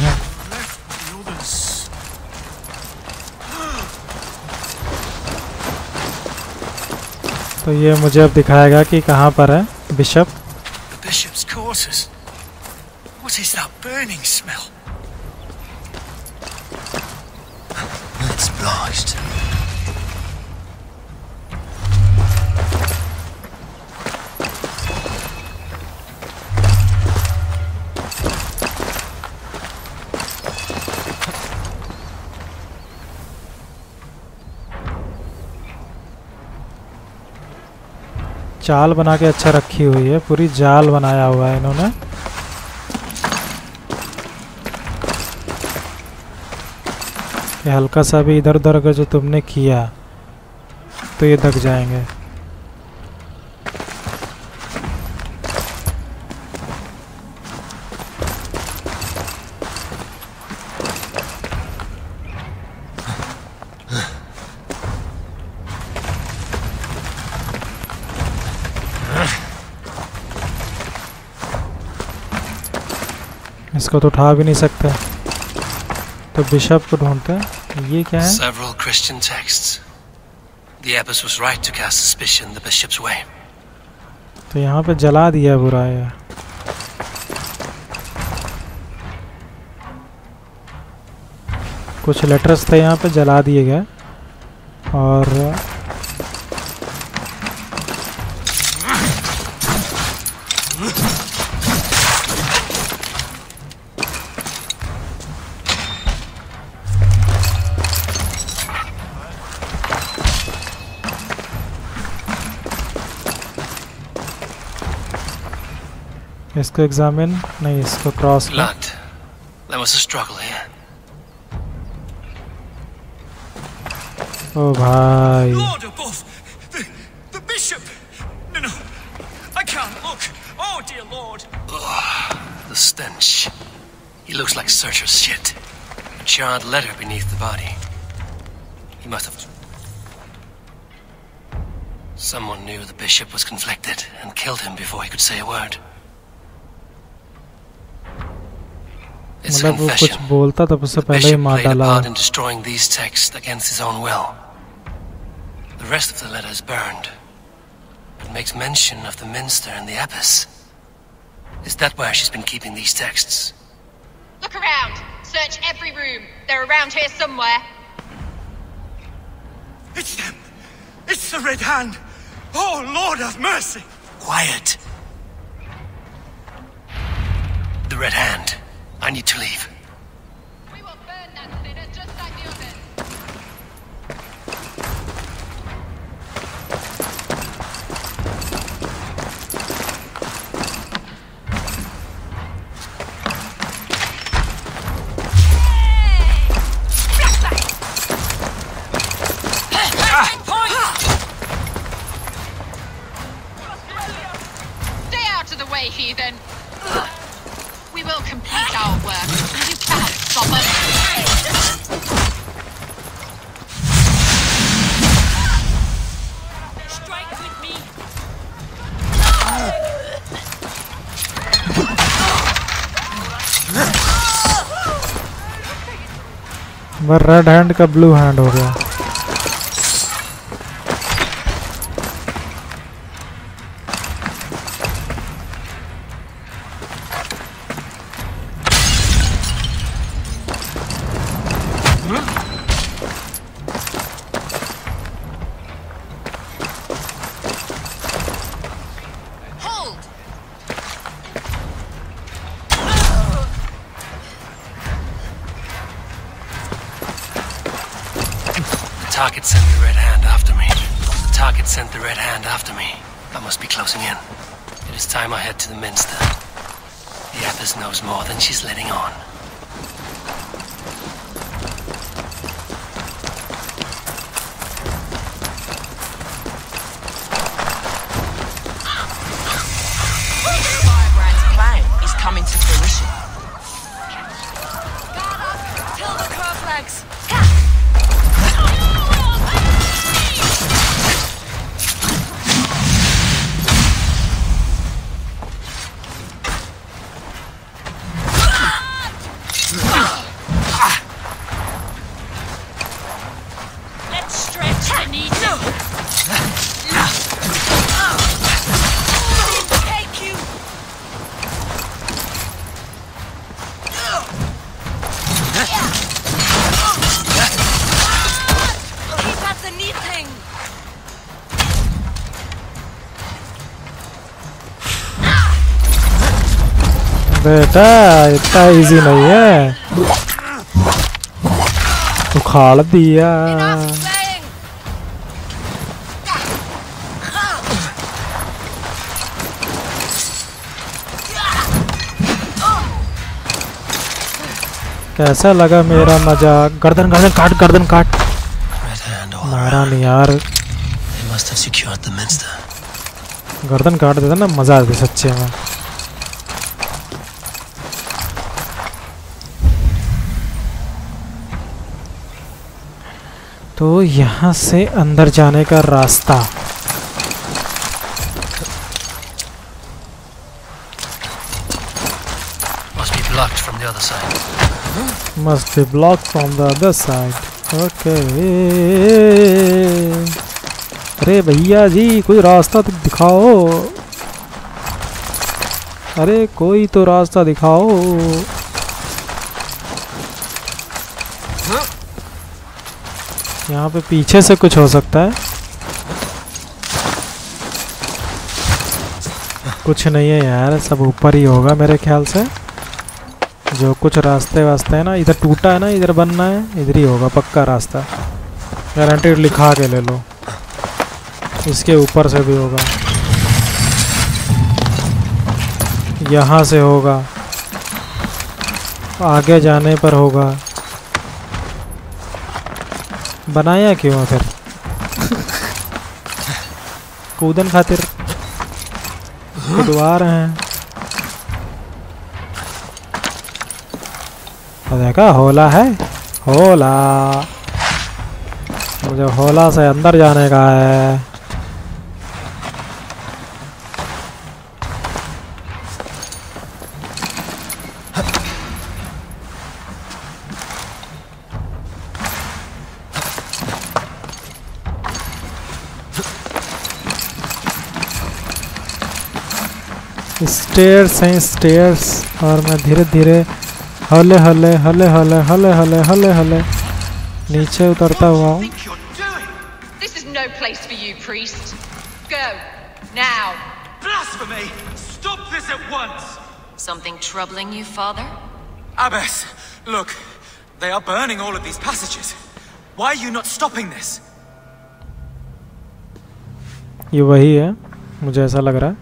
ये मुझे अब दिखाएगा कि कहाँ पर है bishop. The bishop's quarters. What is that burning smell? It's blast. चाल बना के अच्छा रखी हुई है, पूरी जाल बनाया हुआ है इन्होंने। कि हल्का सा भी इधर उधर अगर जो तुमने किया तो ये दब जाएंगे। इसको तो उठा भी नहीं सकते, तो बिशप को ढूंढते हैं। ये क्या है? Several Christian texts. The abbess was right to cast suspicion the bishop's way. तो यहाँ पे जला दिया बुरा है। कुछ लेटर्स थे यहाँ पे, जला दिए गए। और इसको एग्जामिन नहीं, इसको cross. Blood. There was a struggle here. ओ भाई, Lord above! The bishop! No, I can't look. Oh, dear Lord! The stench. He looks like Searcher's shit. A charred letter beneath the body. He must have... Someone knew the bishop was conflicted and killed him before he could say a word. It's a मतलब वो कुछ confession. बोलता तब उससे The पहले ही bishop मार played a डाला। part in destroying these texts against his own will. The rest of the letter is burned, but makes mention of the minster and the abbess. Is that where she's been keeping these texts? Look around. Search every room. They're around here somewhere. It's them! It's the Red Hand! Oh, Lord have mercy! Quiet. The Red Hand. I need to leave. We will burn that sinner just like the others. Stay out of the way, heathen. We will complete our work. You cannot stop us. Strike with me. बस red hand का blue hand हो गया। Hold. The target sent the Red Hand after me. The target sent the Red Hand after me. I must be closing in. It is time I head to the minster. The abbess knows more than she's letting on. Firebrand's plan is coming to fruition. Kill the crowflags. बेटा इतना easy नहीं है, उखाड़ दिया। कैसा लगा मेरा मजाक? गर्दन गर्दन काट, गर्दन काट। मारा नहीं यार, गर्दन काट देता ना, मजा आता सच्चे में। तो यहाँ से अंदर जाने का रास्ता must be blocked from the other side. must be blocked from the other side. Okay. अरे भैया जी कोई रास्ता तो दिखाओ, अरे कोई तो रास्ता दिखाओ। यहाँ पे पीछे से कुछ हो सकता है, कुछ नहीं है यार, सब ऊपर ही होगा मेरे ख्याल से। जो कुछ रास्ते वास्ते है ना, इधर टूटा है ना, इधर बनना है, इधर ही होगा पक्का रास्ता, गारंटेड। लिखा के ले लो, इसके ऊपर से भी होगा, यहाँ से होगा, आगे जाने पर होगा। बनाया क्यों फिर? कूदन खातिर कूदवा रहे हैं। तो देखा, होला है, होला। मुझे होला से अंदर जाने का है। स्टेयर्स हैं, स्टेयर्स, और मैं धीरे धीरे हले हले हले हले हले हले हले हले नीचे उतरता हुआ हूँ। This is no place for you, priest. Go now. Blasphemy! Stop this at once. Something troubling you, father? Abbess, look, they are burning all of these passages. Why are you not stopping this? ये वही है, मुझे ऐसा लग रहा है।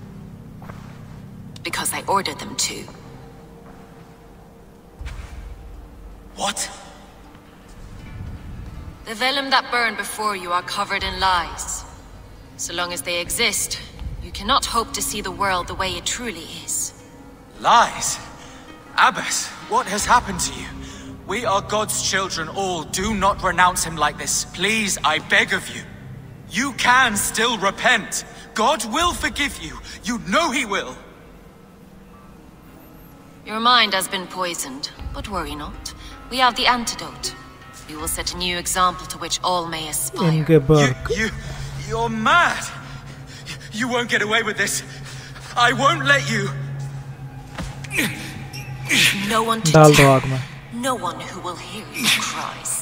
Because I ordered them to. What? The vellum that burned before you are covered in lies. So long as they exist, you cannot hope to see the world the way it truly is. Lies? Abbess, what has happened to you? We are God's children all. Do not renounce him like this. Please, I beg of you. You can still repent. God will forgive you. You know he will. Your mind has been poisoned, but worry not. We have the antidote. We will set a new example to which all may aspire. You're mad. You won't get away with this. I won't let you. No one to tell. No one who will hear your cries.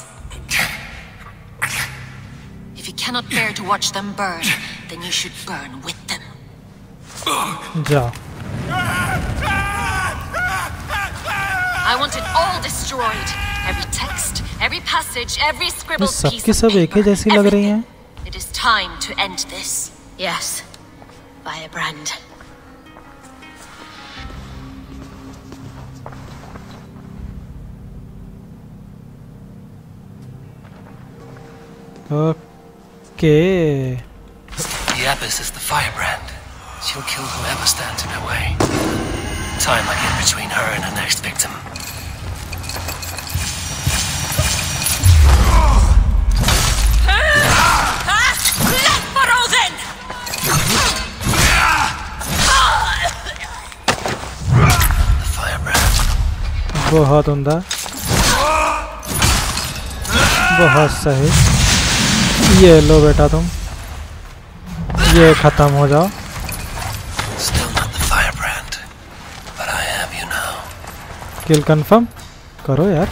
If you cannot bear to watch them burn, then you should burn with them. Ja. I want it all destroyed. Every text, every passage, every scribbled piece सबकी सब एक ही जैसी लग रही हैं। It is time to end this. Yes, Firebrand. Okay. The Abbess is the Firebrand. She'll kill whoever stands in her way. Time I get between her and her next victim. The Firebrand. बहुत उम्दा, बहुत सही। ये लो बेटा तुम, ये खत्म हो जाओ। किल कंफर्म करो यार।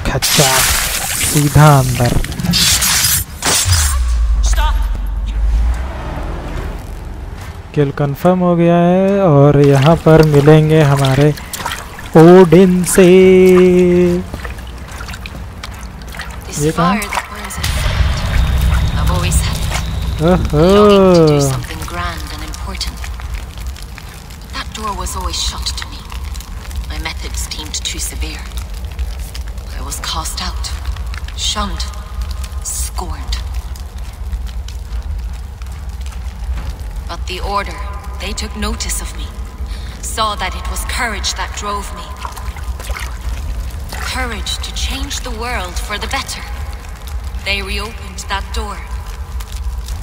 खच्चा सीधा अंदर। किल कंफर्म हो गया है और यहाँ पर मिलेंगे हमारे ओडिन से। ये कहाँ? But the Order, they took notice of me. Saw that it was courage that drove me. Courage to change the world for the better. They reopened that door.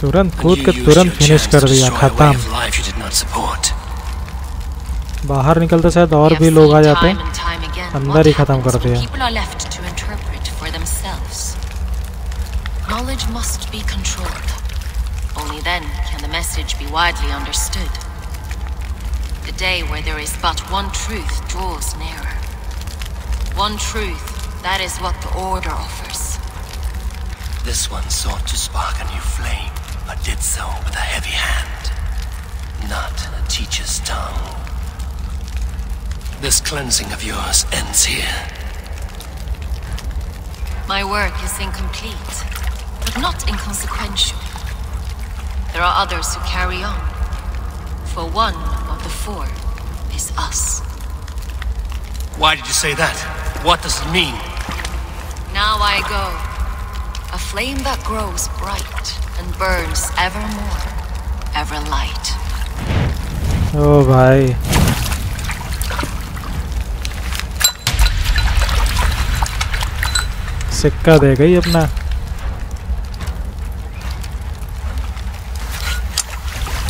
तुरंत कूद के तुरंत फिनिश कर दिया, खत्म। बाहर निकलते शायद और भी लोग आ जाते, अंदर ही खत्म कर दिया। People are left to interpret for themselves. Knowledge must be controlled. Only then can the message be widely understood. The day where there is but one truth draws nearer. One truth, that is what the Order offers. This one sought to spark a new flame, but did so with a heavy hand, not a teacher's tongue. This cleansing of yours ends here. My work is incomplete, but not inconsequential. There are others who carry on. For one of the four is us. Why did you say that? What does it mean? Now I go. A flame that grows bright and burns ever more, ever light. Oh, bhai. सिक्का दे गई अपना।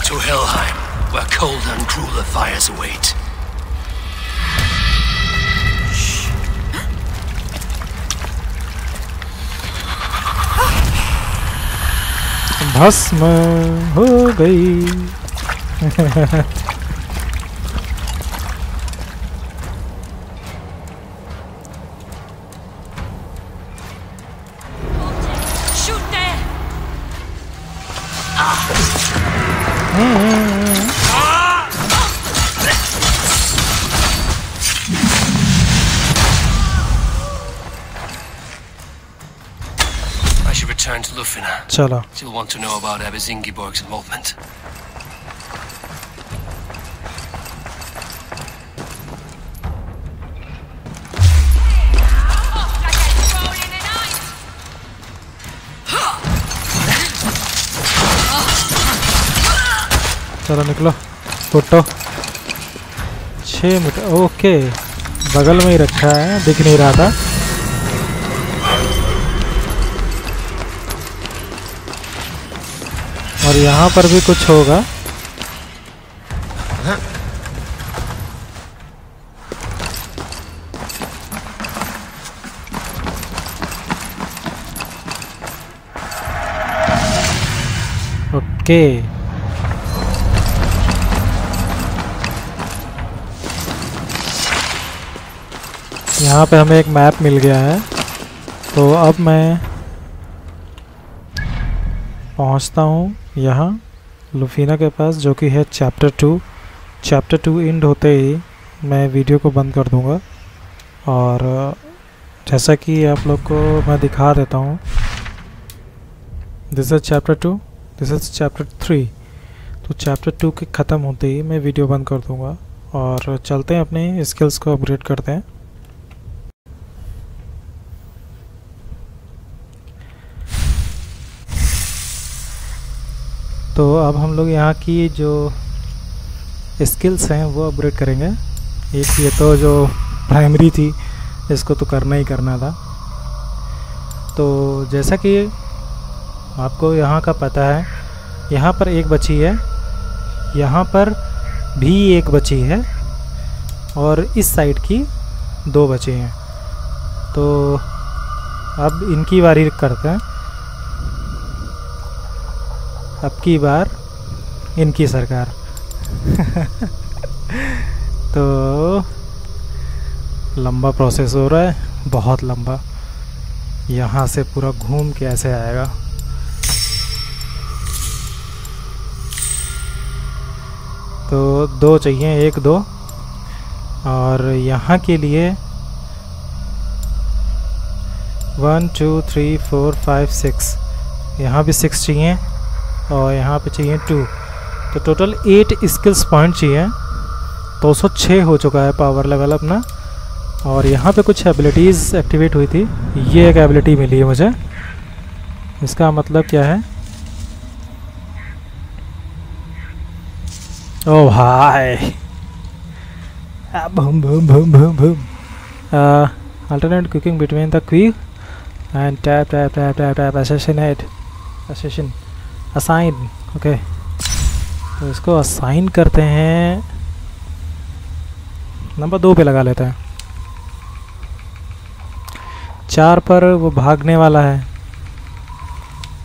To Helheim, where colder and crueler fires await. भस्म हो गई। Return to Lufina. चलो। She'll want to know about Abbess Ingeborg's involvement. चलो निकलो, photo 6 metre. Okay, बगल में ही रखा है, दिख नहीं रहा था। और यहाँ पर भी कुछ होगा। ओके, यहाँ पे हमें एक मैप मिल गया है। तो अब मैं पहुँचता हूँ यहाँ लुफीना के पास, जो कि है चैप्टर 2। चैप्टर 2 एंड होते ही मैं वीडियो को बंद कर दूँगा। और जैसा कि आप लोग को मैं दिखा देता हूँ, this is chapter 2, this is chapter 3। तो चैप्टर 2 के ख़त्म होते ही मैं वीडियो बंद कर दूँगा और चलते हैं अपने स्किल्स को अपग्रेड करते हैं। तो अब हम लोग यहाँ की जो स्किल्स हैं वो अपग्रेड करेंगे। एक ये तो जो प्राइमरी थी, इसको तो करना ही करना था। तो जैसा कि आपको यहाँ का पता है, यहाँ पर एक बची है, यहाँ पर भी एक बची है और इस साइड की 2 बची हैं। तो अब इनकी बारी करते हैं। अब की बार इनकी सरकार। तो लंबा प्रोसेस हो रहा है, बहुत लंबा। यहाँ से पूरा घूम के ऐसे आएगा। तो 2 चाहिए, 1 2। और यहाँ के लिए 1 2 3 4 5 6, यहाँ भी 6 चाहिए और यहाँ पे चाहिए 2। तो टोटल 8 स्किल्स पॉइंट चाहिए। 206 हो चुका है पावर लेवल अपना। और यहाँ पे कुछ एबिलिटीज़ एक्टिवेट हुई थी। ये एक एबिलिटी मिली है मुझे। इसका मतलब क्या है? ओ भाई, boom boom boom boom boom. Alternate क्विकिंग between the quick and tap tap tap tap tap assassin assign. Okay, तो इसको असाइन करते हैं, नंबर 2 पे लगा लेते हैं। 4 पर वो भागने वाला है,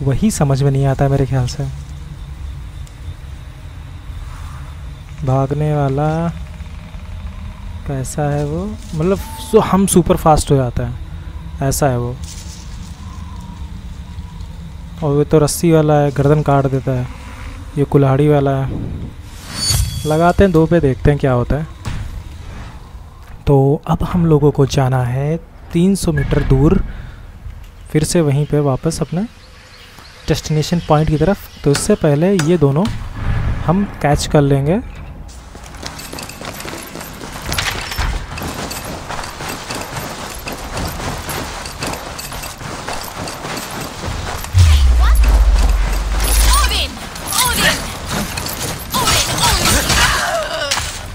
वही समझ में नहीं आता है मेरे ख्याल से। भागने वाला कैसा है वो? मतलब हम सुपर फास्ट हो जाता है, ऐसा है वो। और वो तो रस्सी वाला है, गर्दन काट देता है। ये कुल्हाड़ी वाला है। लगाते हैं 2 पे, देखते हैं क्या होता है। तो अब हम लोगों को जाना है 300 मीटर दूर, फिर से वहीं पे वापस अपने डेस्टिनेशन पॉइंट की तरफ। तो इससे पहले ये दोनों हम कैच कर लेंगे।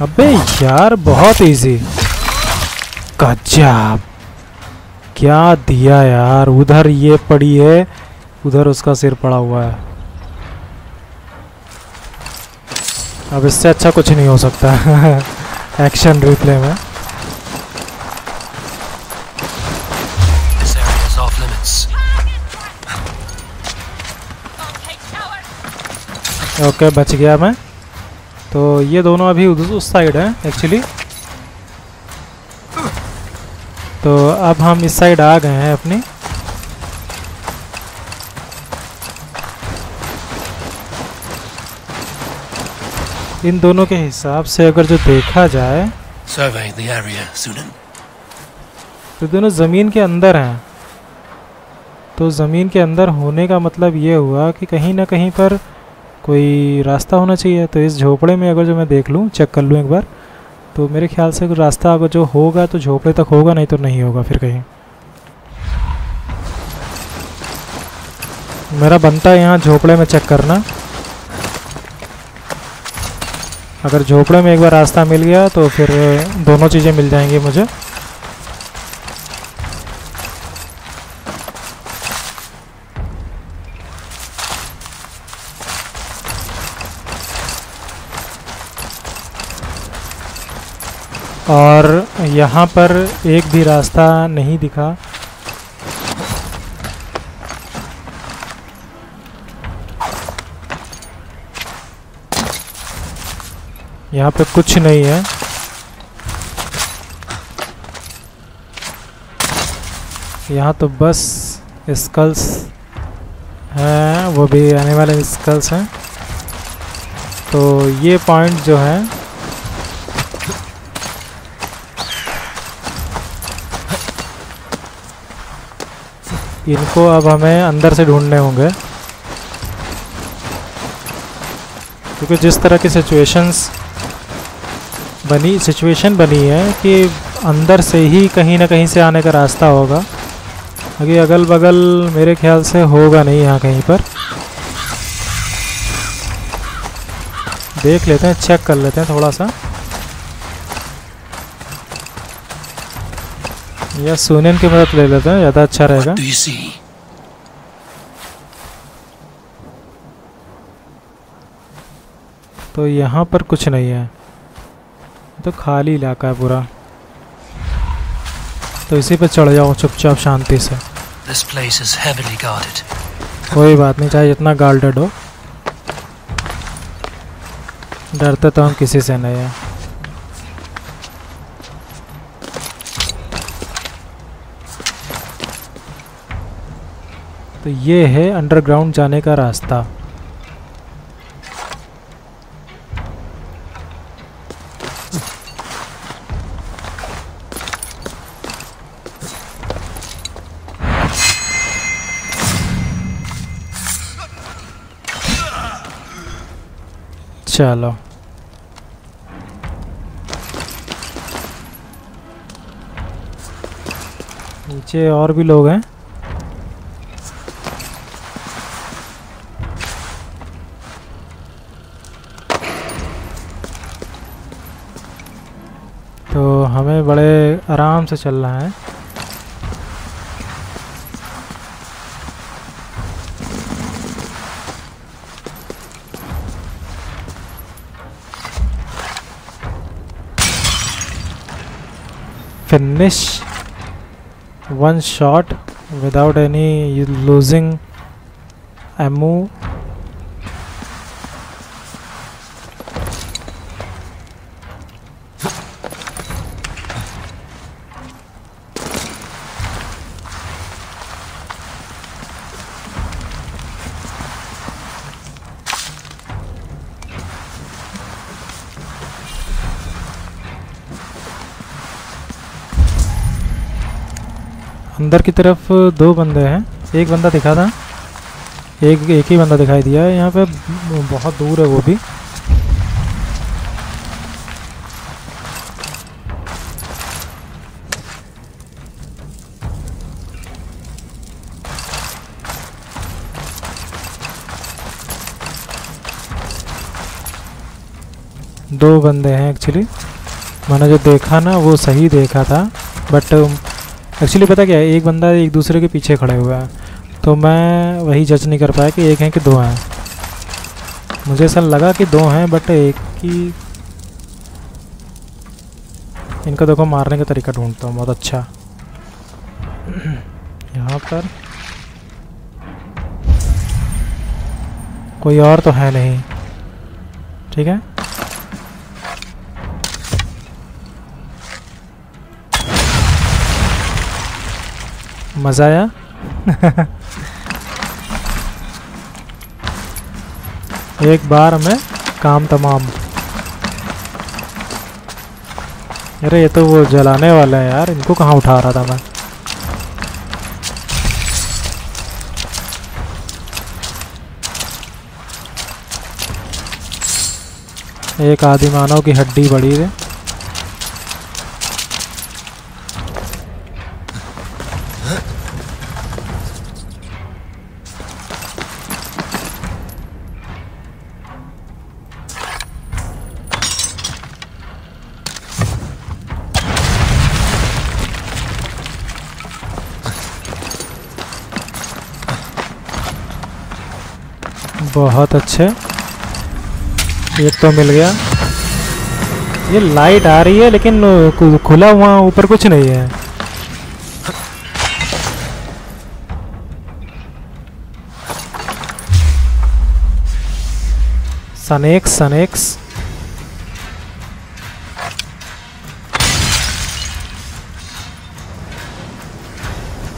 अबे यार, बहुत इजी। गजब, क्या दिया यार। उधर ये पड़ी है, उधर उसका सिर पड़ा हुआ है। अब इससे अच्छा कुछ नहीं हो सकता एक्शन रिप्ले में। ओके, बच गया मैं। तो ये दोनों अभी उस साइड है एक्चुअली। तो अब हम इस साइड आ गए हैं अपनी। इन दोनों के हिसाब से अगर जो देखा जाए, तो दोनों ज़मीन के अंदर हैं। तो ज़मीन के अंदर होने का मतलब ये हुआ कि कहीं ना कहीं पर कोई रास्ता होना चाहिए। तो इस झोपड़े में अगर जो मैं देख लूँ, चेक कर लूँ एक बार, तो मेरे ख्याल से रास्ता अगर जो होगा तो झोपड़े तक होगा, नहीं तो नहीं होगा फिर कहीं। मेरा बनता है यहाँ झोपड़े में चेक करना। अगर झोपड़े में एक बार रास्ता मिल गया तो फिर दोनों चीज़ें मिल जाएंगी मुझे। और यहाँ पर एक भी रास्ता नहीं दिखा। यहाँ पे कुछ नहीं है। यहाँ तो बस स्कल्स हैं, वो भी आने वाले स्कल्स हैं। तो ये पॉइंट जो है, इनको अब हमें अंदर से ढूंढने होंगे, क्योंकि जिस तरह की सिचुएशन बनी है कि अंदर से ही कहीं ना कहीं से आने का रास्ता होगा। आगे अगल बगल मेरे ख्याल से होगा नहीं यहाँ कहीं पर। देख लेते हैं, चेक कर लेते हैं थोड़ा सा, या सुनियन की मदद ले लेते हैं, ज़्यादा अच्छा रहेगा। तो यहाँ पर कुछ नहीं है, तो खाली इलाका है पूरा। तो इसी पे चढ़ जाओ चुपचाप शांति से। कोई बात नहीं, चाहे जितना गार्डेड हो, डरते तो हम किसी से नहीं है। तो ये है अंडरग्राउंड जाने का रास्ता। चलो नीचे और भी लोग हैं। तो हमें बड़े आराम से चलना है। Finish one shot without any losing ammo. अंदर की तरफ 2 बंदे हैं, एक बंदा दिखा था, एक ही बंदा दिखाई दिया है। यहाँ पे बहुत दूर है वो भी। दो बंदे हैं एक्चुअली। मैंने जो देखा ना वो सही देखा था, बट एक्चुअली पता क्या है, एक बंदा एक दूसरे के पीछे खड़े हुआ है, तो मैं वही जज नहीं कर पाया कि एक हैं कि 2 हैं। मुझे ऐसा लगा कि 2 हैं, बट एक ही। इनको देखो मारने का तरीका ढूंढता हूँ, बहुत अच्छा। यहाँ पर कोई और तो है नहीं, ठीक है। मज़ा आया। एक बार में काम तमाम। अरे ये तो वो जलाने वाला है यार, इनको कहाँ उठा रहा था मैं। एक आदि मानव की हड्डी बड़ी है। बहुत अच्छे, एक तो मिल गया। ये लाइट आ रही है लेकिन खुला हुआ ऊपर कुछ नहीं है। Snacks snacks.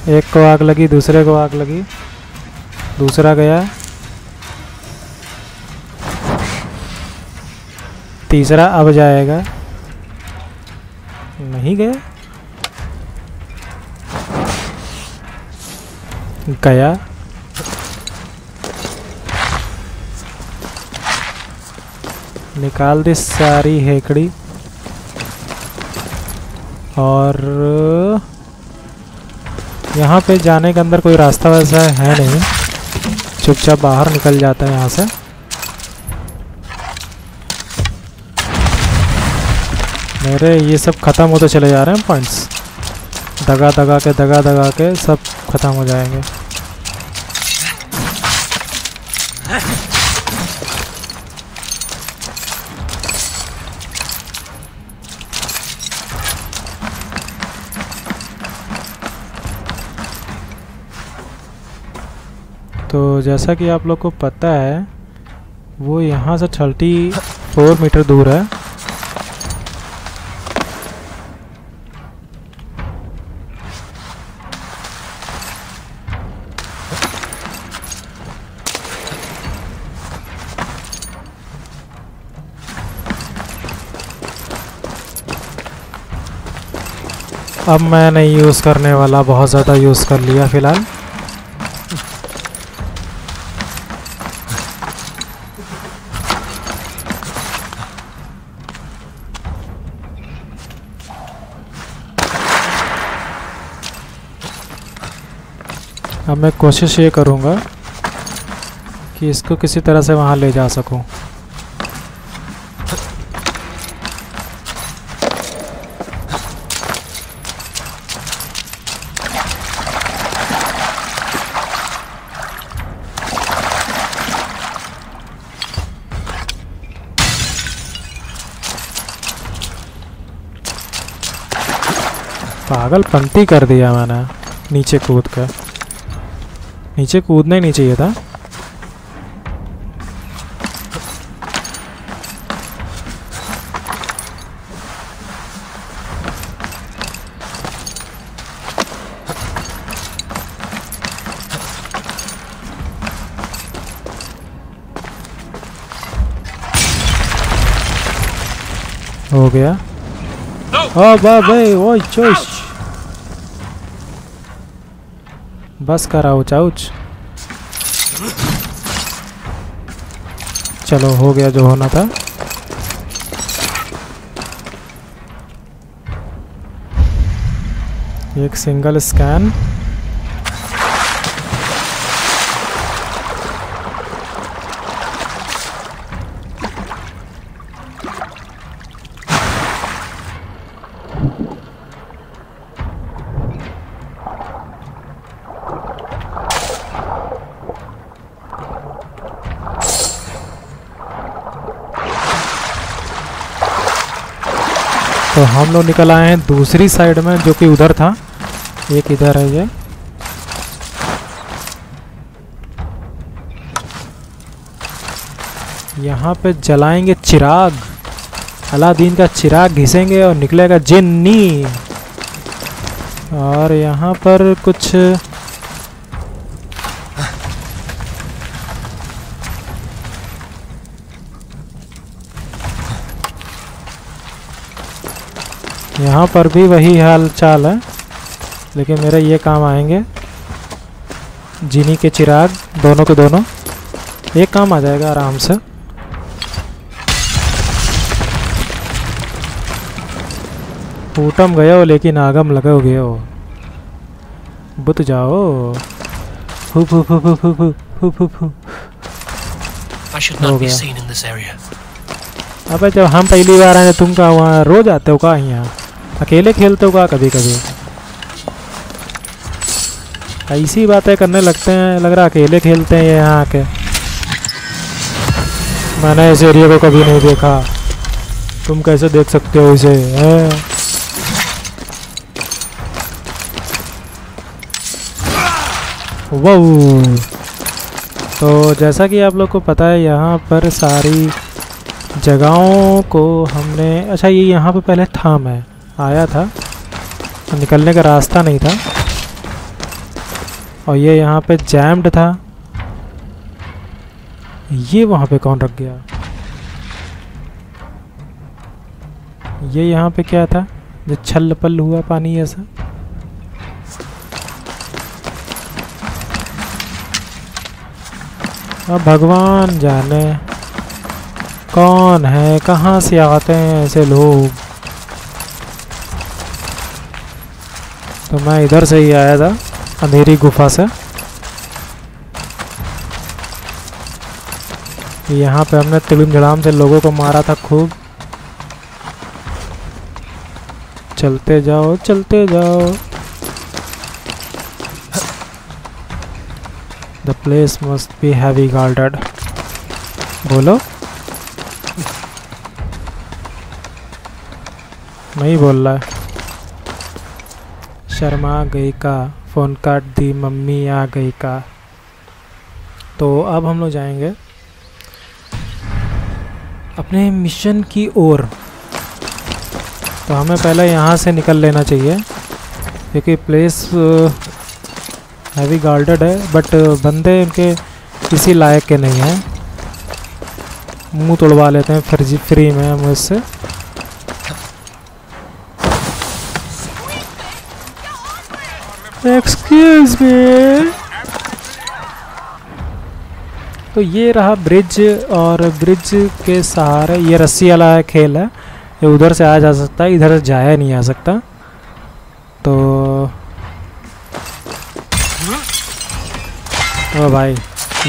एक को आग लगी, दूसरे को आग लगी, दूसरा गया, तीसरा अब जाएगा। नहीं गया, गया। निकाल दी सारी हेकड़ी। और यहाँ पे जाने के अंदर कोई रास्ता वैसा है नहीं, चुपचाप बाहर निकल जाता है यहाँ से। मेरे ये सब ख़त्म होते चले जा रहे हैं पॉइंट्स, दगा दगा के सब ख़त्म हो जाएंगे। तो जैसा कि आप लोग को पता है, वो यहाँ से 34 मीटर दूर है। अब मैं नहीं यूज़ करने वाला, बहुत ज़्यादा यूज़ कर लिया फ़िलहाल। अब मैं कोशिश ये करूँगा कि इसको किसी तरह से वहाँ ले जा सकूँ। पागलपंती कर दिया मैंने नीचे कूद कर। नीचे कूदना ही नहीं चाहिए था। हो गया। ओ भाई ओए चोइस बस कर आउच आउच। चलो हो गया जो होना था। एक सिंगल स्कैन। तो हम लोग निकल आए हैं दूसरी साइड में, जो कि उधर था। एक इधर है ये। यहाँ पे जलाएंगे चिराग। अलादीन का चिराग घिसेंगे और निकलेगा जिन्नी। और यहाँ पर कुछ यहाँ पर भी वही हाल चाल है, लेकिन मेरे ये काम आएंगे। जिनी के चिराग दोनों के दोनों एक काम आ जाएगा आराम से। फूटम गए हो लेकिन आगम लगे हो गए हो। बुत जाओ। फू फू फू फू फू फू फू फू फू। हो गया। अबे जब हम पहली बार आए तुम का वहाँ रोज आते हो का? यहाँ अकेले खेलते हो का? कभी कभी ऐसी बातें करने लगते हैं, लग रहा अकेले खेलते हैं ये यहाँ आके। मैंने इस एरिया को कभी नहीं देखा, तुम कैसे देख सकते हो इसे? वाह। तो जैसा कि आप लोग को पता है, यहाँ पर सारी जगहों को हमने, अच्छा ये यहाँ पे पहले था, मैं आया था तो निकलने का रास्ता नहीं था, और ये यहाँ पे जैम्ड था। ये वहाँ पे कौन रख गया? ये यहाँ पे क्या था जो छल पल हुआ पानी ऐसा? अब भगवान जाने कौन है, कहाँ से आते हैं ऐसे लोग। तो मैं इधर से ही आया था, अंधेरी गुफा से। यहाँ पे हमने तिलुम झड़ाम से लोगों को मारा था खूब। चलते जाओ चलते जाओ। The place must be heavy guarded. बोलो। नहीं बोल रहा है। शर्मा गई का, फ़ोन काट दी, मम्मी आ गई का। तो अब हम लोग जाएंगे अपने मिशन की ओर। तो हमें पहले यहाँ से निकल लेना चाहिए, क्योंकि प्लेस हैवी गार्डेड है, बट बंदे उनके किसी लायक के नहीं हैं। मुंह तोड़वा लेते हैं फ्री में मुझसे। Excuse me. तो ये रहा ब्रिज, और ब्रिज के सहारे ये रस्सी वाला खेल है। ये उधर से आ जा सकता है, इधर से जाया नहीं आ सकता। तो ओ भाई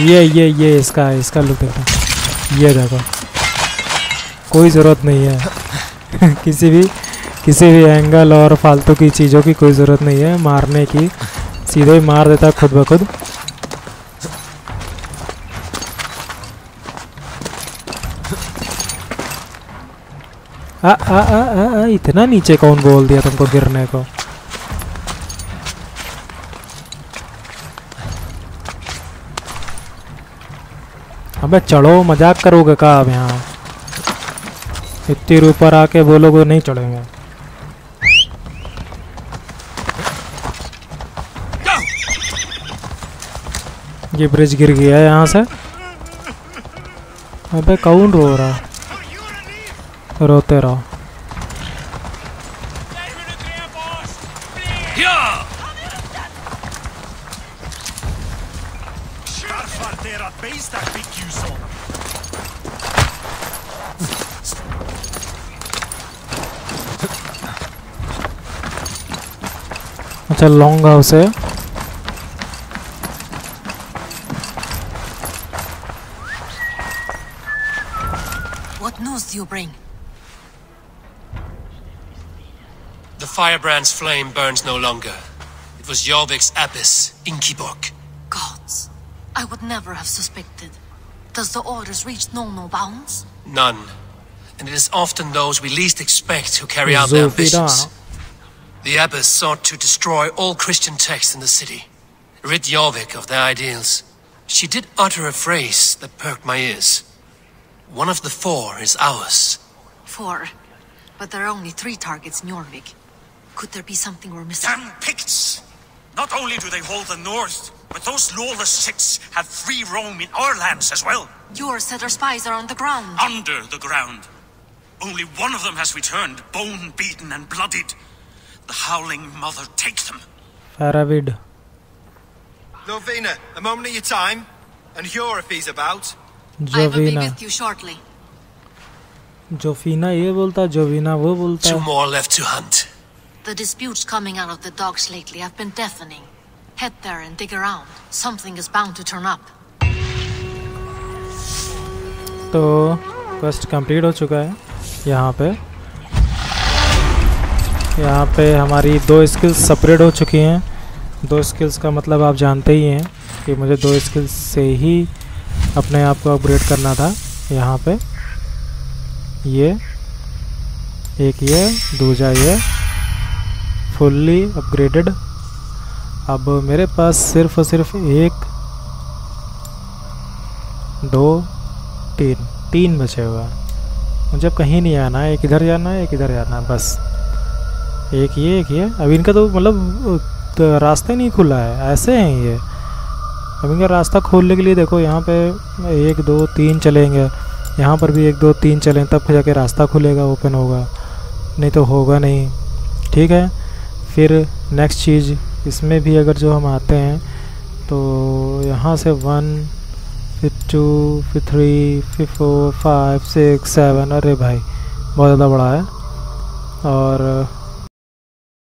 ये इसका लुक देखो, ये देखो, कोई ज़रूरत नहीं है किसी भी एंगल और फालतू की चीज़ों की कोई ज़रूरत नहीं है मारने की, सीधे ही मार देता है खुद ब खुद। इतना नीचे कौन बोल दिया तुमको गिरने को? अबे चढ़ो, मजाक करोगे का? अब यहाँ इतनी ऊपर आके बोलोगे नहीं चढ़ेंगे। ये ब्रिज गिर गया है यहाँ से। अबे कौन रो रहा? रोते रहो। अच्छा लॉन्ग हाउस है। What news do you bring? The firebrand's flame burns no longer. It was Jorvik's abbess, Inkiborg. Gods, I would never have suspected. Does the orders reach no bounds? None. And it is often those we least expect who carry out their ambitions. The abbess sought to destroy all Christian texts in the city, rid Jorvik of their ideals. She did utter a phrase that perked my ears. One of the 4 is ours. 4? But there are only 3 targets in Jorvik. Could there be something we're missing? Damn Picts! Not only do they hold the north, but those lawless sects have free roam in our lands as well. Yours said our spies are on the ground. Under the ground. Only one of them has returned, bone-beaten and bloodied. The Howling Mother take them. Faravid. Lovina, a moment of your time, and Hjor if he's about. I will be with you shortly. जोफीना ये बोलता, जोवीना वो बोलता। 2 more left to hunt. The disputes coming out of the docks lately have been deafening. Head there and dig around. Something is bound to turn up. तो quest complete हो चुका है। यहाँ पे हमारी 2 स्किल्स सेपरेट हो चुकी हैं। 2 स्किल्स का मतलब आप जानते ही हैं कि मुझे 2 स्किल्स से ही अपने आप को अपग्रेड करना था। यहाँ पे ये एक, ये दूसरा, ये फुल्ली अपग्रेडेड। अब मेरे पास सिर्फ और सिर्फ 1 2 3 बचे हुआ है। मुझे अब कहीं नहीं आना है, एक इधर जाना है, एक इधर जाना है, बस। एक ये अब इनका तो मतलब रास्ता ही नहीं खुला है, ऐसे हैं ये। अब इनका रास्ता खोलने के लिए देखो यहाँ पे 1 2 3 चलेंगे, यहाँ पर भी 1 2 3 चलें, तब जाके रास्ता खुलेगा, ओपन होगा, नहीं तो होगा नहीं। ठीक है, फिर नेक्स्ट चीज़ इसमें भी अगर जो हम आते हैं तो यहाँ से 1 फिर 2 फिर 3 फिर 4 5 6 7, अरे भाई बहुत ज़्यादा बड़ा है। और